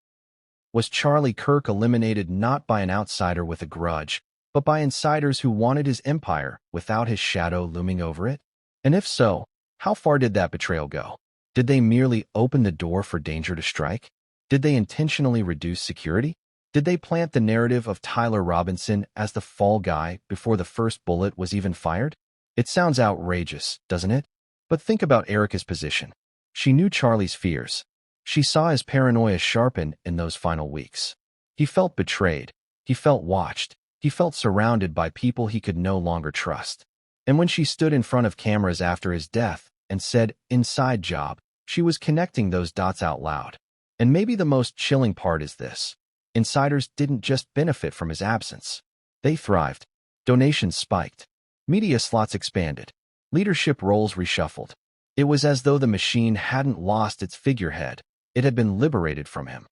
Was Charlie Kirk eliminated not by an outsider with a grudge, but by insiders who wanted his empire without his shadow looming over it? And if so, how far did that betrayal go? Did they merely open the door for danger to strike? Did they intentionally reduce security? Did they plant the narrative of Tyler Robinson as the fall guy before the first bullet was even fired? It sounds outrageous, doesn't it? But think about Erica's position. She knew Charlie's fears. She saw his paranoia sharpen in those final weeks. He felt betrayed. He felt watched. He felt surrounded by people he could no longer trust. And when she stood in front of cameras after his death and said, "Inside job," she was connecting those dots out loud. And maybe the most chilling part is this. Insiders didn't just benefit from his absence. They thrived. Donations spiked. Media slots expanded. Leadership roles reshuffled. It was as though the machine hadn't lost its figurehead. It had been liberated from him.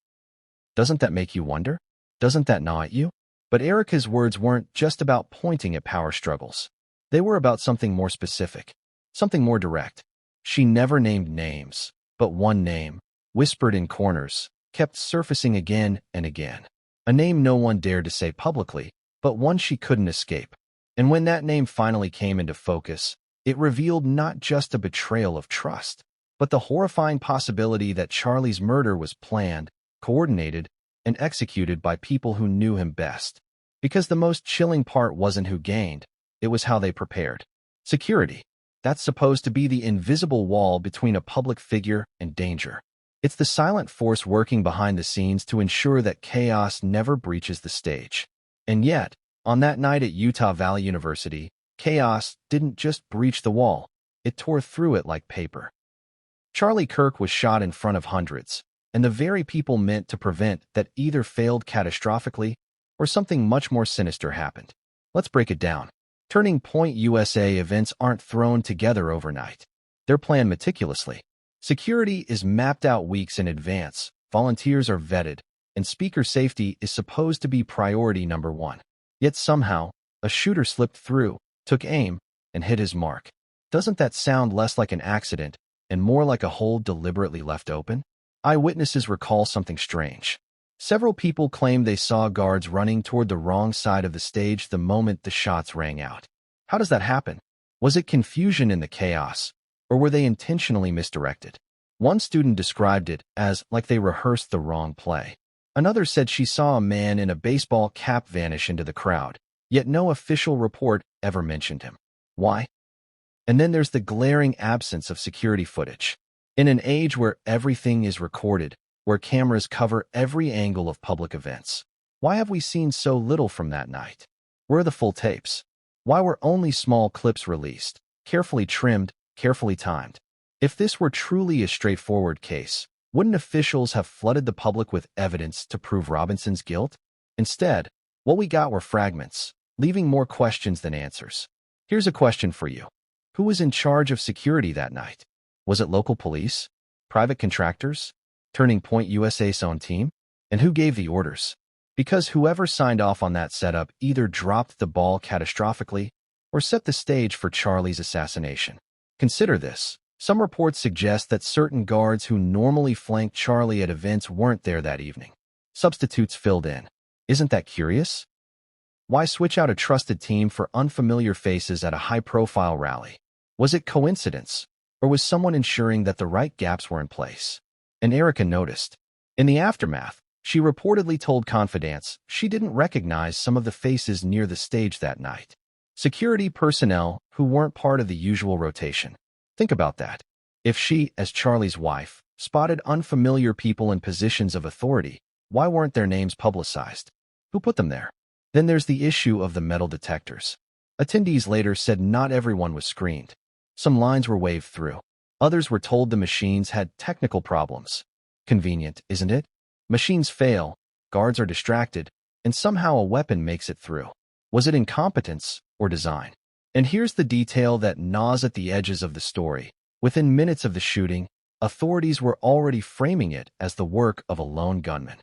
Doesn't that make you wonder? Doesn't that gnaw at you? But Erica's words weren't just about pointing at power struggles. They were about something more specific, something more direct. She never named names, but one name, whispered in corners, kept surfacing again and again. A name no one dared to say publicly, but one she couldn't escape. And when that name finally came into focus, it revealed not just a betrayal of trust, but the horrifying possibility that Charlie's murder was planned, coordinated, and executed by people who knew him best. Because the most chilling part wasn't who gained, it was how they prepared. Security. That's supposed to be the invisible wall between a public figure and danger. It's the silent force working behind the scenes to ensure that chaos never breaches the stage. And yet, on that night at Utah Valley University, chaos didn't just breach the wall, it tore through it like paper. Charlie Kirk was shot in front of hundreds, and the very people meant to prevent that either failed catastrophically or something much more sinister happened. Let's break it down. Turning Point USA events aren't thrown together overnight. They're planned meticulously. Security is mapped out weeks in advance, volunteers are vetted, and speaker safety is supposed to be priority number one. Yet somehow, a shooter slipped through, took aim, and hit his mark. Doesn't that sound less like an accident and more like a hole deliberately left open? Eyewitnesses recall something strange. Several people claim they saw guards running toward the wrong side of the stage the moment the shots rang out. How does that happen? Was it confusion in the chaos, or were they intentionally misdirected? One student described it as like they rehearsed the wrong play. Another said she saw a man in a baseball cap vanish into the crowd, yet no official report ever mentioned him. Why? And then there's the glaring absence of security footage. In an age where everything is recorded, where cameras cover every angle of public events, why have we seen so little from that night? Where are the full tapes? Why were only small clips released, carefully trimmed, carefully timed? If this were truly a straightforward case, wouldn't officials have flooded the public with evidence to prove Robinson's guilt? Instead, what we got were fragments, leaving more questions than answers. Here's a question for you. Who was in charge of security that night? Was it local police? Private contractors? Turning Point USA's own team? And who gave the orders? Because whoever signed off on that setup either dropped the ball catastrophically or set the stage for Charlie's assassination. Consider this. Some reports suggest that certain guards who normally flanked Charlie at events weren't there that evening. Substitutes filled in. Isn't that curious? Why switch out a trusted team for unfamiliar faces at a high-profile rally? Was it coincidence, or was someone ensuring that the right gaps were in place? And Erica noticed. In the aftermath, she reportedly told Confidants she didn't recognize some of the faces near the stage that night. Security personnel who weren't part of the usual rotation. Think about that. If she, as Charlie's wife, spotted unfamiliar people in positions of authority, why weren't their names publicized? Who put them there? Then there's the issue of the metal detectors. Attendees later said not everyone was screened. Some lines were waved through. Others were told the machines had technical problems. Convenient, isn't it? Machines fail, guards are distracted, and somehow a weapon makes it through. Was it incompetence or design? And here's the detail that gnaws at the edges of the story. Within minutes of the shooting, authorities were already framing it as the work of a lone gunman.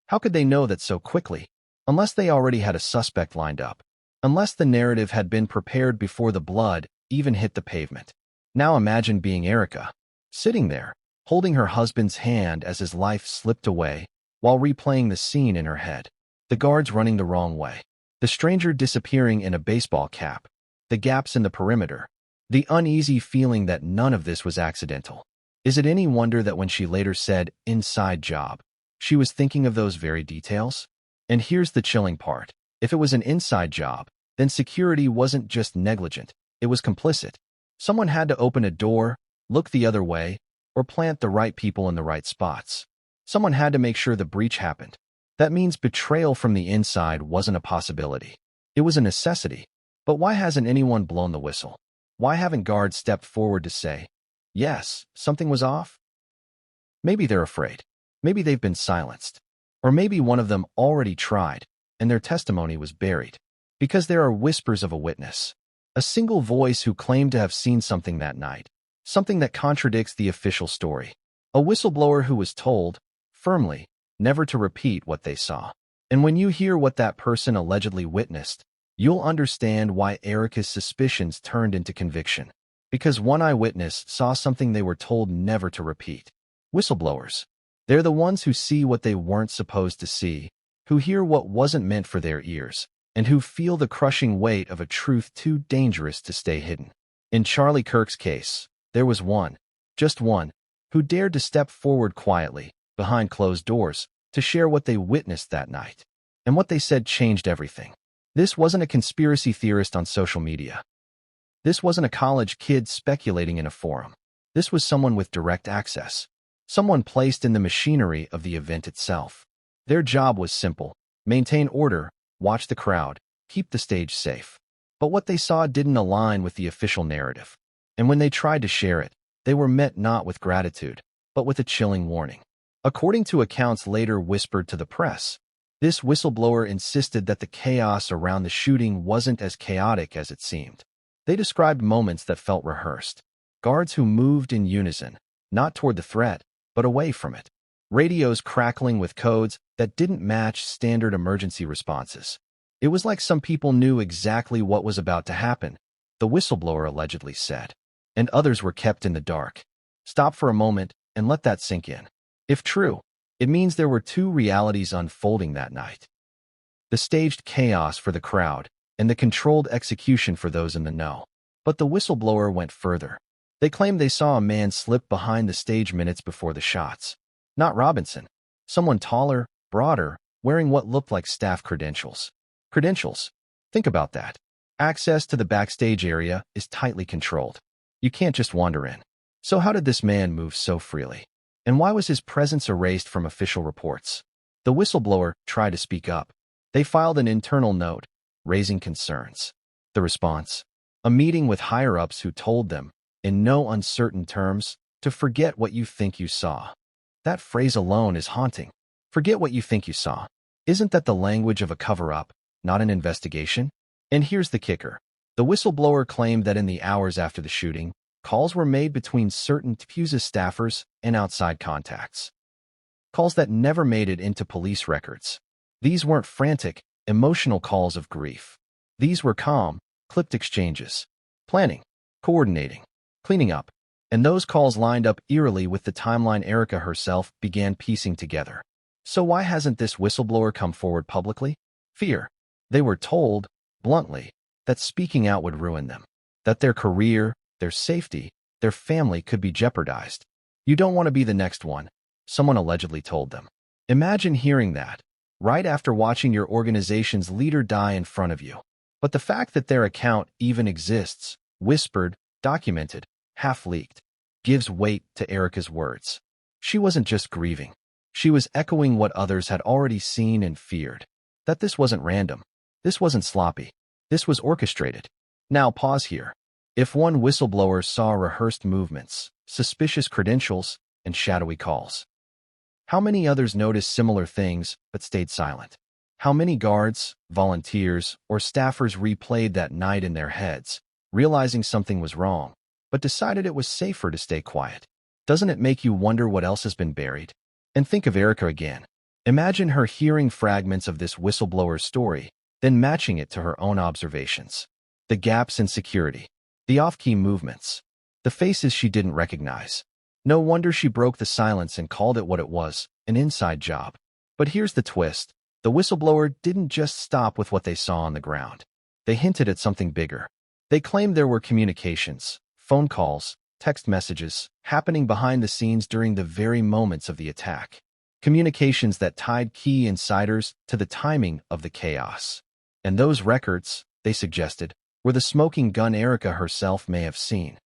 How could they know that so quickly? Unless they already had a suspect lined up. Unless the narrative had been prepared before the blood even hit the pavement. Now imagine being Erica, sitting there, holding her husband's hand as his life slipped away, while replaying the scene in her head. The guards running the wrong way. The stranger disappearing in a baseball cap. The gaps in the perimeter. The uneasy feeling that none of this was accidental. Is it any wonder that when she later said, "inside job," she was thinking of those very details? And here's the chilling part. If it was an inside job, then security wasn't just negligent, it was complicit. Someone had to open a door, look the other way, or plant the right people in the right spots. Someone had to make sure the breach happened. That means betrayal from the inside wasn't a possibility. It was a necessity. But why hasn't anyone blown the whistle? Why haven't guards stepped forward to say, yes, something was off? Maybe they're afraid. Maybe they've been silenced. Or maybe one of them already tried, and their testimony was buried. Because there are whispers of a witness. A single voice who claimed to have seen something that night. Something that contradicts the official story. A whistleblower who was told, firmly, never to repeat what they saw. And when you hear what that person allegedly witnessed, you'll understand why Erica's suspicions turned into conviction. Because one eyewitness saw something they were told never to repeat. Whistleblowers. They're the ones who see what they weren't supposed to see, who hear what wasn't meant for their ears, and who feel the crushing weight of a truth too dangerous to stay hidden. In Charlie Kirk's case, there was one, just one, who dared to step forward quietly, behind closed doors, to share what they witnessed that night. And what they said changed everything. This wasn't a conspiracy theorist on social media. This wasn't a college kid speculating in a forum. This was someone with direct access. Someone placed in the machinery of the event itself. Their job was simple: maintain order, watch the crowd, keep the stage safe. But what they saw didn't align with the official narrative. And when they tried to share it, they were met not with gratitude, but with a chilling warning. According to accounts later whispered to the press, this whistleblower insisted that the chaos around the shooting wasn't as chaotic as it seemed. They described moments that felt rehearsed. Guards who moved in unison, not toward the threat, but away from it. Radios crackling with codes that didn't match standard emergency responses. It was like some people knew exactly what was about to happen, the whistleblower allegedly said. And others were kept in the dark. Stop for a moment and let that sink in. If true, it means there were two realities unfolding that night. The staged chaos for the crowd, and the controlled execution for those in the know. But the whistleblower went further. They claimed they saw a man slip behind the stage minutes before the shots. Not Robinson. Someone taller, broader, wearing what looked like staff credentials. Credentials. Think about that. Access to the backstage area is tightly controlled. You can't just wander in. So how did this man move so freely? And why was his presence erased from official reports? The whistleblower tried to speak up. They filed an internal note, raising concerns. The response? A meeting with higher-ups who told them, in no uncertain terms, to forget what you think you saw. That phrase alone is haunting. Forget what you think you saw. Isn't that the language of a cover-up, not an investigation? And here's the kicker. The whistleblower claimed that in the hours after the shooting, calls were made between certain TPUSA staffers and outside contacts. Calls that never made it into police records. These weren't frantic, emotional calls of grief. These were calm, clipped exchanges. Planning, coordinating, cleaning up. And those calls lined up eerily with the timeline Erica herself began piecing together. So why hasn't this whistleblower come forward publicly? Fear. They were told, bluntly, that speaking out would ruin them. That their career, their safety, their family could be jeopardized. You don't want to be the next one, someone allegedly told them. Imagine hearing that, right after watching your organization's leader die in front of you. But the fact that their account even exists, whispered, documented, half-leaked, gives weight to Erica's words. She wasn't just grieving. She was echoing what others had already seen and feared. That this wasn't random. This wasn't sloppy. This was orchestrated. Now pause here. If one whistleblower saw rehearsed movements, suspicious credentials, and shadowy calls, how many others noticed similar things but stayed silent? How many guards, volunteers, or staffers replayed that night in their heads, realizing something was wrong, but decided it was safer to stay quiet? Doesn't it make you wonder what else has been buried? And think of Erica again. Imagine her hearing fragments of this whistleblower's story, then matching it to her own observations. The gaps in security, the off-key movements, the faces she didn't recognize. No wonder she broke the silence and called it what it was, an inside job. But here's the twist. The whistleblower didn't just stop with what they saw on the ground. They hinted at something bigger. They claimed there were communications, phone calls, text messages, happening behind the scenes during the very moments of the attack. Communications that tied key insiders to the timing of the chaos. And those records, they suggested, were the smoking gun Erica herself may have seen.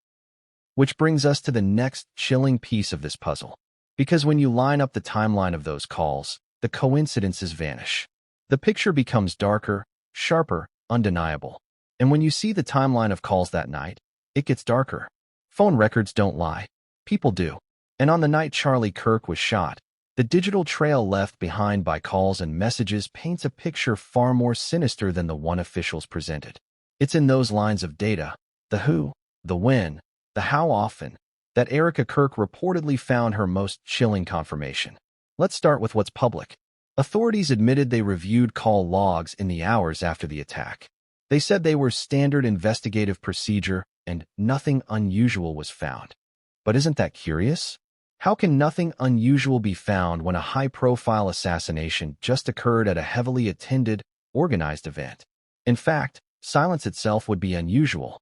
Which brings us to the next chilling piece of this puzzle. Because when you line up the timeline of those calls, the coincidences vanish. The picture becomes darker, sharper, undeniable. And when you see the timeline of calls that night, it gets darker. Phone records don't lie. People do. And on the night Charlie Kirk was shot, the digital trail left behind by calls and messages paints a picture far more sinister than the one officials presented. It's in those lines of data, the who, the when, the how often, that Erica Kirk reportedly found her most chilling confirmation. Let's start with what's public. Authorities admitted they reviewed call logs in the hours after the attack. They said they were standard investigative procedure and nothing unusual was found. But isn't that curious? How can nothing unusual be found when a high-profile assassination just occurred at a heavily attended, organized event? In fact, silence itself would be unusual.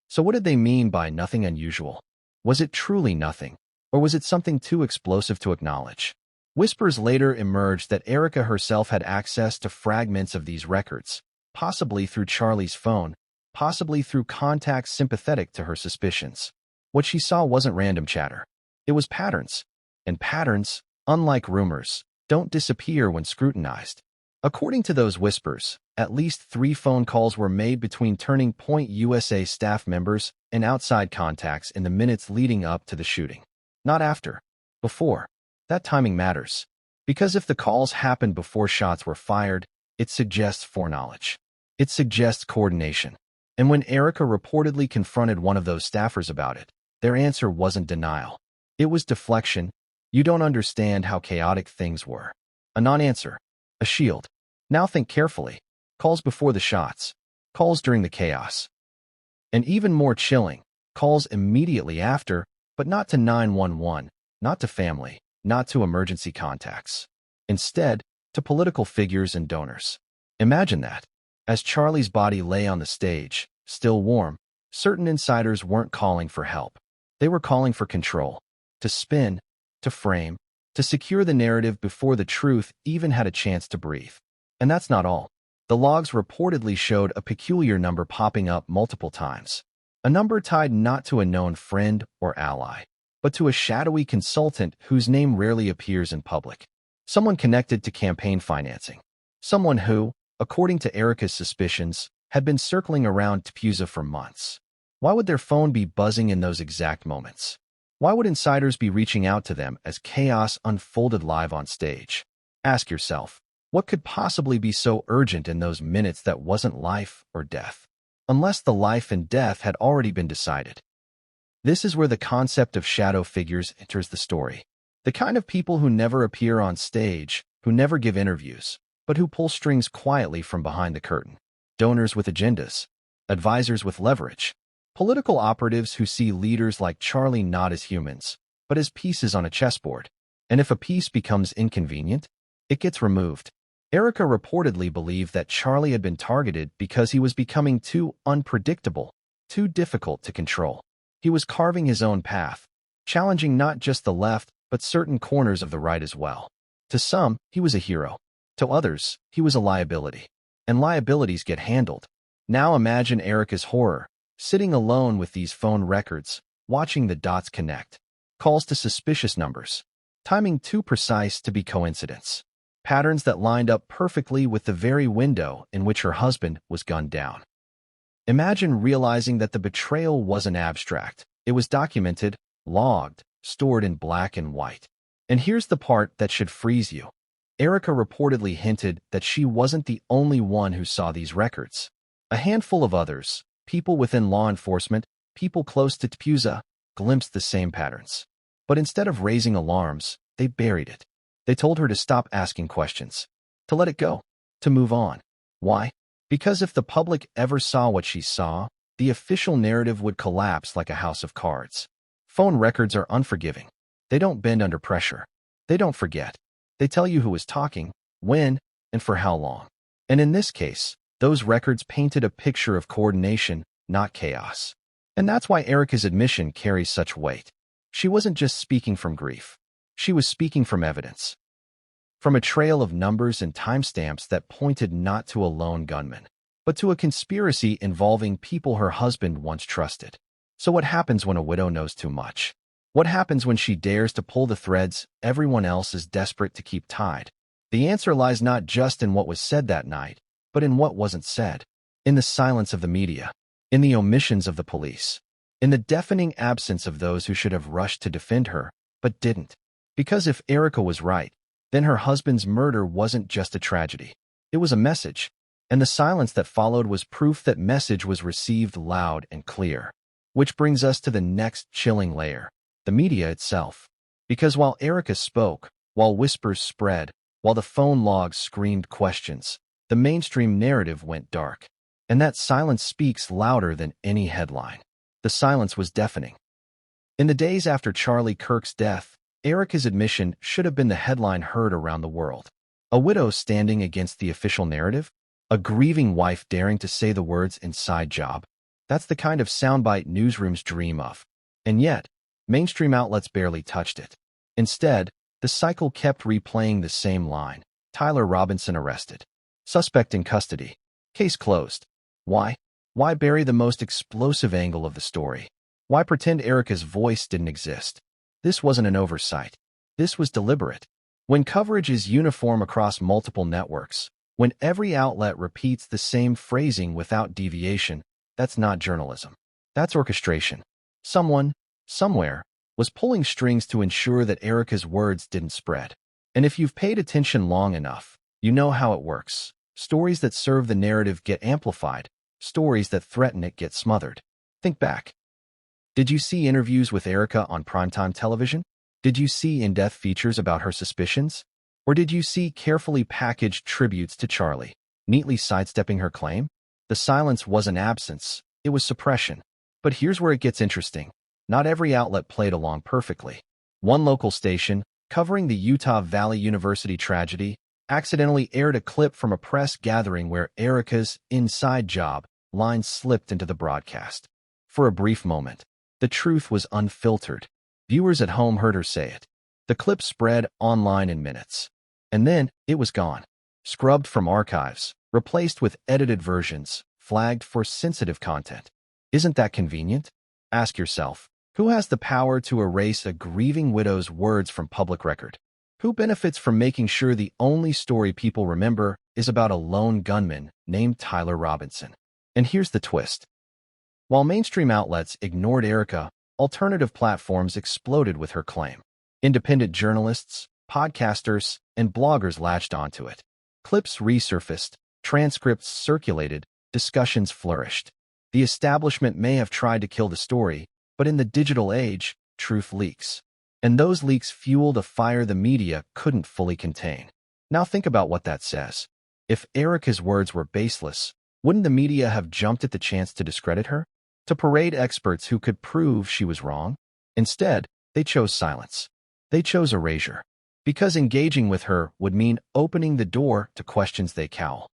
So what did they mean by nothing unusual? Was it truly nothing, or was it something too explosive to acknowledge? Whispers later emerged that Erica herself had access to fragments of these records, possibly through Charlie's phone, possibly through contacts sympathetic to her suspicions. What she saw wasn't random chatter. It was patterns. And patterns, unlike rumors, don't disappear when scrutinized. According to those whispers, at least 3 phone calls were made between Turning Point USA staff members and outside contacts in the minutes leading up to the shooting. Not after. Before. That timing matters. Because if the calls happened before shots were fired, it suggests foreknowledge. It suggests coordination. And when Erica reportedly confronted one of those staffers about it, their answer wasn't denial. It was deflection. You don't understand how chaotic things were. A non-answer. A shield. Now think carefully. Calls before the shots. Calls during the chaos. And even more chilling, calls immediately after, but not to 911, not to family, not to emergency contacts. Instead, to political figures and donors. Imagine that. As Charlie's body lay on the stage, still warm, certain insiders weren't calling for help. They were calling for control. To spin, to frame, to secure the narrative before the truth even had a chance to breathe. And that's not all. The logs reportedly showed a peculiar number popping up multiple times. A number tied not to a known friend or ally, but to a shadowy consultant whose name rarely appears in public. Someone connected to campaign financing. Someone who, according to Erica's suspicions, had been circling around Tpuza for months. Why would their phone be buzzing in those exact moments? Why would insiders be reaching out to them as chaos unfolded live on stage? Ask yourself, what could possibly be so urgent in those minutes that wasn't life or death? Unless the life and death had already been decided. This is where the concept of shadow figures enters the story. The kind of people who never appear on stage, who never give interviews, but who pull strings quietly from behind the curtain. Donors with agendas. Advisors with leverage. Political operatives who see leaders like Charlie not as humans, but as pieces on a chessboard. And if a piece becomes inconvenient, it gets removed. Erica reportedly believed that Charlie had been targeted because he was becoming too unpredictable, too difficult to control. He was carving his own path, challenging not just the left, but certain corners of the right as well. To some, he was a hero. To others, he was a liability. And liabilities get handled. Now imagine Erica's horror, sitting alone with these phone records, watching the dots connect. Calls to suspicious numbers. Timing too precise to be coincidence. Patterns that lined up perfectly with the very window in which her husband was gunned down. Imagine realizing that the betrayal wasn't abstract. It was documented, logged, stored in black and white. And here's the part that should freeze you. Erica reportedly hinted that she wasn't the only one who saw these records. A handful of others, people within law enforcement, people close to Tpuza, glimpsed the same patterns. But instead of raising alarms, they buried it. They told her to stop asking questions, to let it go, to move on. Why? Because if the public ever saw what she saw, the official narrative would collapse like a house of cards. Phone records are unforgiving. They don't bend under pressure. They don't forget. They tell you who was talking, when, and for how long. And in this case, those records painted a picture of coordination, not chaos. And that's why Erica's admission carries such weight. She wasn't just speaking from grief. She was speaking from evidence. From a trail of numbers and timestamps that pointed not to a lone gunman, but to a conspiracy involving people her husband once trusted. So what happens when a widow knows too much? What happens when she dares to pull the threads everyone else is desperate to keep tied? The answer lies not just in what was said that night, but in what wasn't said. In the silence of the media. In the omissions of the police. In the deafening absence of those who should have rushed to defend her, but didn't. Because if Erica was right, then her husband's murder wasn't just a tragedy. It was a message. And the silence that followed was proof that message was received loud and clear. Which brings us to the next chilling layer. The media itself. Because while Erica spoke, while whispers spread, while the phone logs screamed questions, the mainstream narrative went dark. And that silence speaks louder than any headline. The silence was deafening. In the days after Charlie Kirk's death, Erica's admission should have been the headline heard around the world. A widow standing against the official narrative? A grieving wife daring to say the words "inside job." That's the kind of soundbite newsrooms dream of. And yet, mainstream outlets barely touched it. Instead, the cycle kept replaying the same line. Tyler Robinson arrested. Suspect in custody. Case closed. Why? Why bury the most explosive angle of the story? Why pretend Erica's voice didn't exist? This wasn't an oversight. This was deliberate. When coverage is uniform across multiple networks, when every outlet repeats the same phrasing without deviation, that's not journalism. That's orchestration. Someone, somewhere, was pulling strings to ensure that Erica's words didn't spread. And if you've paid attention long enough, you know how it works. Stories that serve the narrative get amplified. Stories that threaten it get smothered. Think back. Did you see interviews with Erica on primetime television? Did you see in-depth features about her suspicions? Or did you see carefully packaged tributes to Charlie, neatly sidestepping her claim? The silence wasn't absence, it was suppression. But here's where it gets interesting. Not every outlet played along perfectly. One local station, covering the Utah Valley University tragedy, accidentally aired a clip from a press gathering where Erica's "inside job" line slipped into the broadcast. For a brief moment, the truth was unfiltered. Viewers at home heard her say it. The clip spread online in minutes. And then it was gone. Scrubbed from archives, replaced with edited versions, flagged for sensitive content. Isn't that convenient? Ask yourself, who has the power to erase a grieving widow's words from public record? Who benefits from making sure the only story people remember is about a lone gunman named Tyler Robinson? And here's the twist. While mainstream outlets ignored Erica, alternative platforms exploded with her claim. Independent journalists, podcasters, and bloggers latched onto it. Clips resurfaced, transcripts circulated, discussions flourished. The establishment may have tried to kill the story, but in the digital age, truth leaks. And those leaks fueled a fire the media couldn't fully contain. Now think about what that says. If Erica's words were baseless, wouldn't the media have jumped at the chance to discredit her? To parade experts who could prove she was wrong? Instead, they chose silence. They chose erasure. Because engaging with her would mean opening the door to questions they cowl.